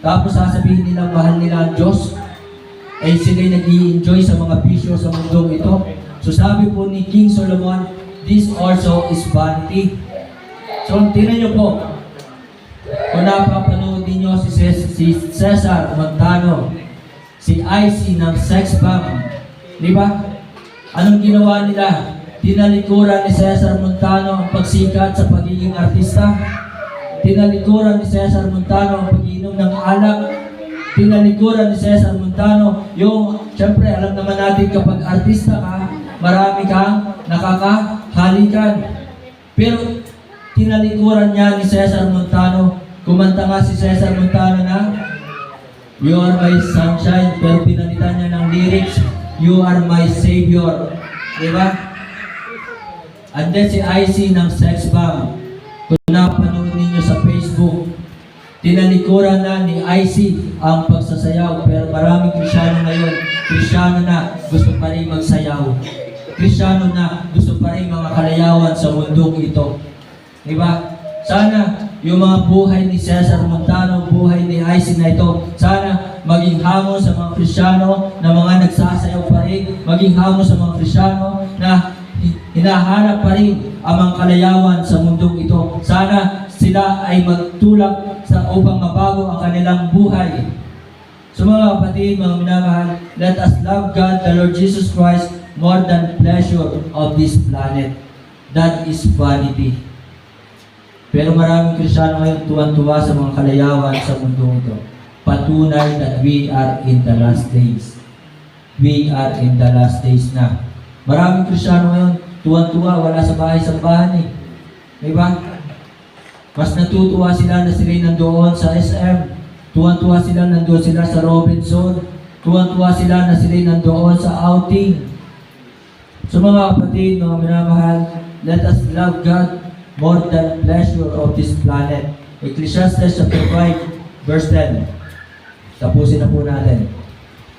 Tapos sasabihin nila mahal nila ang Diyos, ay sila'y nag-i-enjoy sa mga bisyo sa mundong ito. So sabi po ni King Solomon, this also is vanity. So tingnan niyo po, kung napapanood ninyo si Cesar Montano, si IC ng sex bomb. Di ba? Anong ginawa nila? Tinalikuran ni Cesar Montano ang pagsikat sa pagiging artista. Tinalikuran ni Cesar Montano ang pag-inom ng alak. Tinalikuran ni Cesar Montano yung, syempre alam naman natin kapag artista ka, marami kang nakakahalikan. Pero tinalikuran niya ni Cesar Montano. Kumanta nga si Cesar Montano na You are my sunshine, pero pinalitan niya ng lyrics, You are my savior. Diba? And then si IC ng Sex Bomb. Kung napanood ninyo sa Facebook, tinalikuran na ni IC ang pagsasayaw. Pero maraming Kristyano ngayon, Kristyano na gusto pa rin magsayaw. Kristyano na gusto pa rin mga kalayawan sa mundong ito. Diba? Sana yung mga buhay ni Cesar Montano, buhay ni IC na ito, sana maging hamon sa mga Kristyano na mga nagsasayaw pa rin, maging hamon sa mga Kristyano na hinahanap pa rin ang mga kalayawan sa mundong ito. Sana sila ay magtulak sa upang mabago ang kanilang buhay. So mga kapatid, mga minamahal, let us love God, the Lord Jesus Christ, more than pleasure of this planet. That is vanity. Pero maraming Kristyano ngayon tuwan-tuwa sa mga kalayawan sa mundo ito. Patunay that we are in the last days. We are in the last days na. Maraming Kristyano ngayon tuwan-tuwa, wala sa bahay-sambahan eh. Diba? Mas natutuwa sila na sila nandoon sa SM. Tuwan-tuwa sila nandoon sila sa Robinson. Tuwan-tuwa sila na sila nandoon sa outing. So mga kapatid, mga minamahal, let us love God more than pleasure of this planet. Ecclesiastes chapter 5, verse 10. Tapusin na po natin.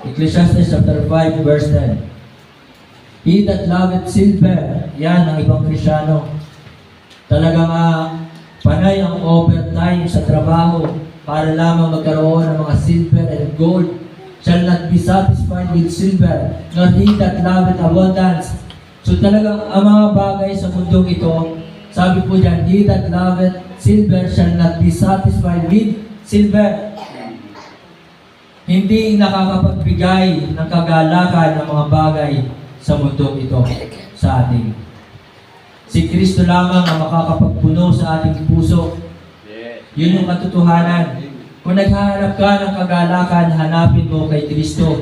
Ecclesiastes chapter 5, verse 10. He that loveth silver, yan ang ibang Kristyano. Talagang panay ang overtime sa trabaho para lamang magkaroon ng mga silver and gold. Shall not be satisfied with silver, nor he that loveth abundance. So talagang ang mga bagay sa mundong ito, sabi po dyan, he that loveth silver shall not be satisfied with silver. Hindi nakakapagbigay ng kagalakan ng mga bagay sa mundong ito sa atin. Si Kristo lamang ang makakapagpuno sa ating puso. Yun yung katotohanan. Kung naghahanap ka ng kagalakan, hanapin mo kay Kristo.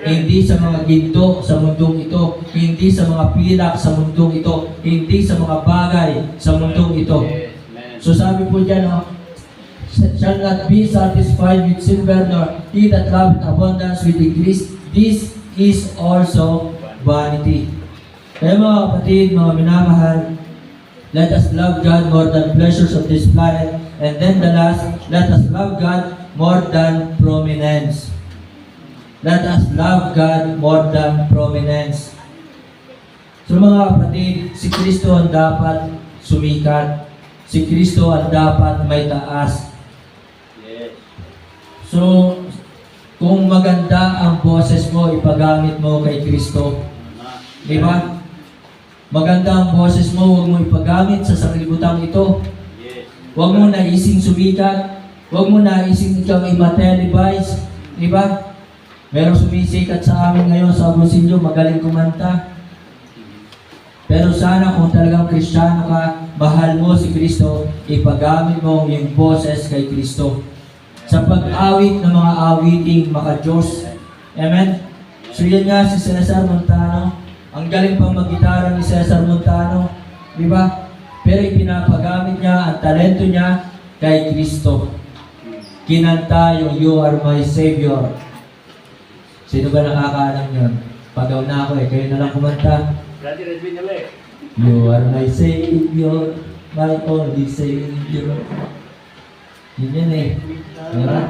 Hindi sa mga ginto sa mundong ito, hindi sa mga pilak sa mundong ito, hindi sa mga bagay sa mundong ito. So sabi po dyan, shall not be satisfied with silver, nor he that loveth abundance with increase. This is also vanity. Kaya mga kapatid, mga minamahal, let us love God more than pleasures of this planet. And then the last, let us love God more than prominence. Let us love God more than prominence. So mga kapatid, si Kristo ang dapat sumikat. Si Kristo ang dapat may taas. So, kung maganda ang boses mo, ipagamit mo kay Kristo. Di ba? Maganda ang boses mo, huwag mo ipagamit sa sanglibutang ito. Huwag mo naising sumikat. Huwag mo naising ikaw i-materialize. Di ba? Merong sumisikat sa amin ngayon sa Agoncillo, magaling kumanta. Pero sana kung talagang Kristyano ka, mahal mo si Kristo, ipagamit mo yung boses kay Kristo. Sa pag-awit ng mga awiting maka-Diyos. Amen? So yan nga si Cesar Montano. Ang galing pang mag-gitara ni Cesar Montano. Di ba? Pero ipinapagamit niya ang talento niya kay Kristo. Kinanta yung You Are My Savior. Sino ba nakakaalam yun? Pagaw na ako eh. Kayo na lang kumanta. You are my Savior, my only Savior. Yun yan eh. Diba?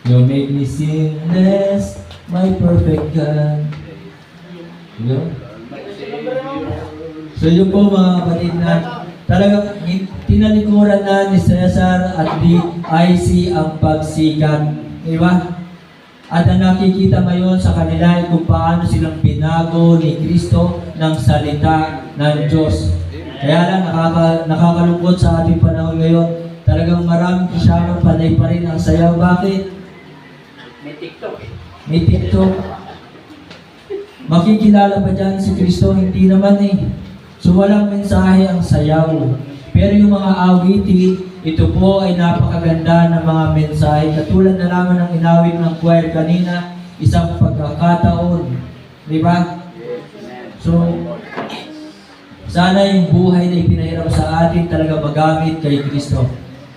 You make me sinless, my perfect God. Diba? So yun po mga kapatid na talagang tinalikuran na ni Cesar at ni IC ang pagsikat. Diba? At ang nakikita ngayon sa kanila ay kung paano silang binago ni Kristo ng salita ng Diyos. Kaya lang nakakalungkot sa ating panahon ngayon. Talagang maraming Kristyano panay pa rin ang sayaw. Bakit? May TikTok eh. May TikTok. Makikilala ba dyan si Kristo? Hindi naman eh. So walang mensahe ang sayaw. Pero yung mga awiti, ito po ay napakaganda ng mga mensahe. Katulad na lamang ng inawit ng choir kanina, isang pagkakataon. Di ba? So, Sana yung buhay na ipinahiram sa atin talaga magamit kay Kristo.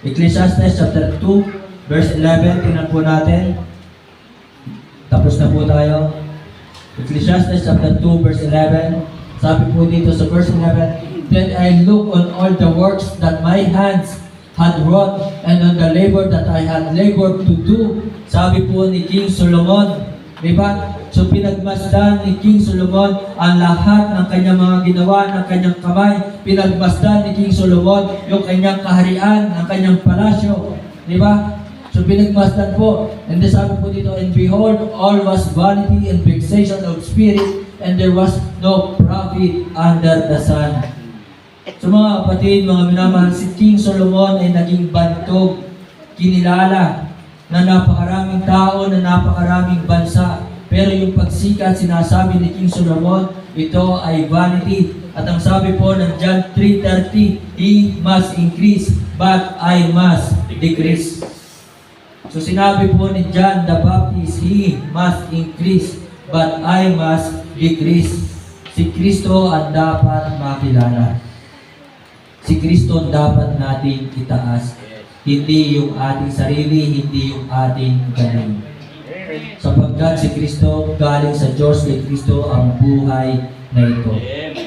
Ecclesiastes chapter 2, verse 11, tingnan po natin. Tapos na po tayo. Ecclesiastes chapter 2, verse 11. Sabi po dito sa verse 11, Then I look on all the works that my hands had wrought, and on the labor that I had labored to do. Sabi po ni King Solomon, diba? So pinagmasdan ni King Solomon ang lahat ng kanyang mga ginawa ng kanyang kamay. Pinagmasdan ni King Solomon yung kanyang kaharian, ang kanyang palasyo. Diba? So pinagmasdan po. And then sabi po dito, And behold, all was vanity and vexation of spirit, and there was no profit under the sun. So mga kapatid, mga minamahal, si King Solomon ay naging bantog, kinilala na napakaraming tao, na napakaraming bansa. Pero yung pagsikat, sinasabi ni King Solomon, ito ay vanity. At ang sabi po ng John 3:30, He must increase, but I must decrease. So sinabi po ni John the Baptist, He must increase, but I must decrease. Si Kristo ang dapat makilala. Si Kristo ang dapat nating itaas. Hindi yung ating sarili, hindi yung ating galing. Sapagkat si Kristo, galing sa Diyos kay Kristo ang buhay na ito.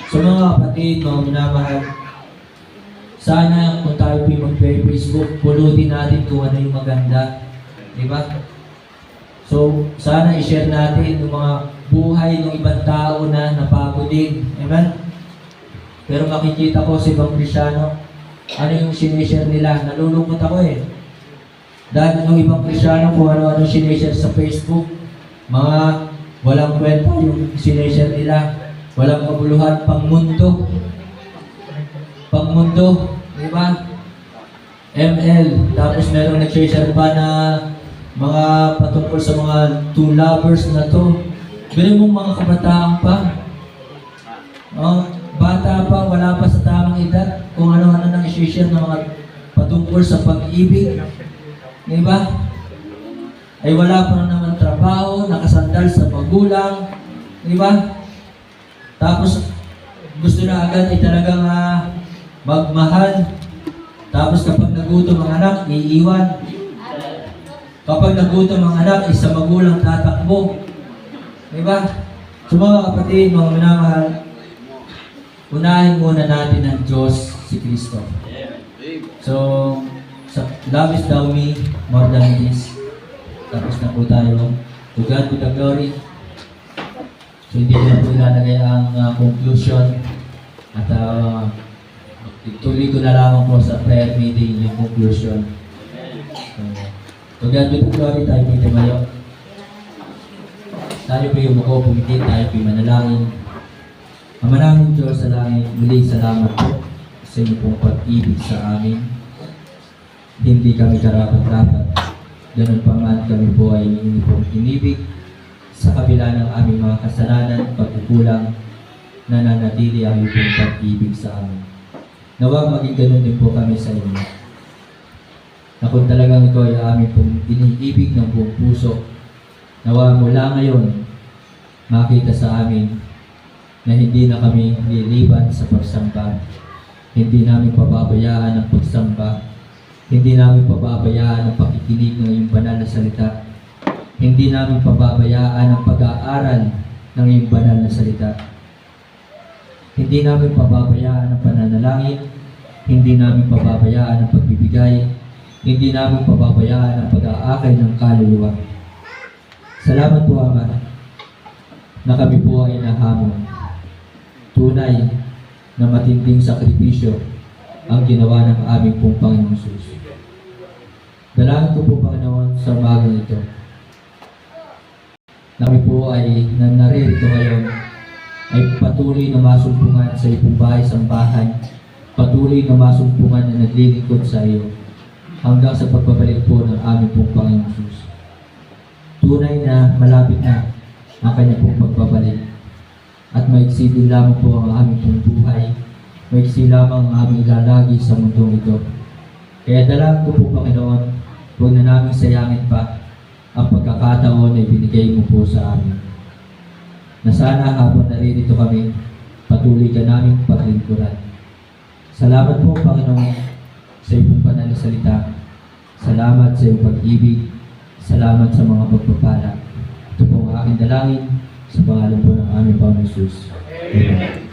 So mga kapatid, mga minamahal, sana kung tayo po mag-Facebook, pulutin natin kung ano yung maganda. Diba? So, sana i-share natin yung mga buhay ng ibang tao na napagod din. Amen? Pero makikita ko sa ibang Kristyano, ano yung sinishare nila. Nalulungkot ako eh. Dahil yung ibang Kristyano, kung ano-ano sinishare sa Facebook, mga walang kwenta yung sinishare nila. Walang kabuluhan, pangmundo. Pangmundo. Diba? ML. Tapos merong nag-share pa na mga patungkol sa mga two lovers na to. Pero mong mga kabataan pa. Bata pa, wala pa sa tamang edad, kung ano-ano nang i-share ng mga patungkol sa pag-ibig. Diba? Ay wala pa naman trabaho, nakasandal sa magulang. Diba? Tapos, gusto na agad ay talagang magmahal. Tapos kapag nagutom ang anak, iiwan. Kapag nagutom ang anak, isa magulang tatakbo. Diba? So mga kapatid, mga minamahal, unahin muna natin ang Diyos, si Kristo. So, love is thou me more than this. Tapos na po tayo. To God be the glory. So, hindi na po ilalagay ang conclusion. At ituloy ko na lamang po sa prayer meeting yung conclusion. So, to God be the glory, tayo po tumayo. Tayo po yung muko, pumikit, tayo po yung manalangin. Ang maraming Diyos sa langit, muli salamat po sa inyo pong pag-ibig sa amin. Hindi kami karapat-dapat. Ganun pa man kami po ay inyo pong inibig sa kabila ng aming mga kasalanan, pagkukulang, nananatili ang iyong pong pag-ibig sa amin. Nawag maging ganun din po kami sa inyo. Na kung talagang ito ay aming pong iniibig ng buong puso, nawag mula ngayon makita sa amin na hindi na kami liliban sa pagsamba. Hindi namin pababayaan ang pagsamba. Hindi namin pababayaan ang pakikinig ng iyong banal na salita. Hindi namin pababayaan ang pag-aaral ng iyong banal na salita. Hindi namin pababayaan ang pananalangin. Hindi namin pababayaan ang pagbibigay. Hindi namin pababayaan ang pag-aakay ng kaluluwa. Salamat po, Ama, na kami po ay nahamon. Tunay na matinding sakripisyo ang ginawa ng aming pong Panginoong Jesus. Dalangin ko po, Panginoon, sa umagang ito. Kami po ay naririto ngayon ay patuloy na masumpungan sa iyong bahay-sambahan, patuloy na masumpungan na naglilingkod sa iyo hanggang sa pagbabalik po ng aming pong Panginoong Jesus. Tunay na malapit na ang kanya pong pagbabalik. At maiksi din lamang po ang aming pong buhay. Maiksi lamang ang aming lalagi sa mundong ito. Kaya dalangin ko po, Panginoon, huwag na namin sayangin pa ang pagkakataon na ibinigay mo po sa amin. Na sana habang naririto kami, patuloy ka namin paglingkuran. Salamat po, Panginoon, sa iyong banal na salita. Salamat sa iyong pag-ibig. Salamat sa mga pagpapala. Ito po ang aking dalangin sa pangalan po ng aming Panginoon Jesus. Amen.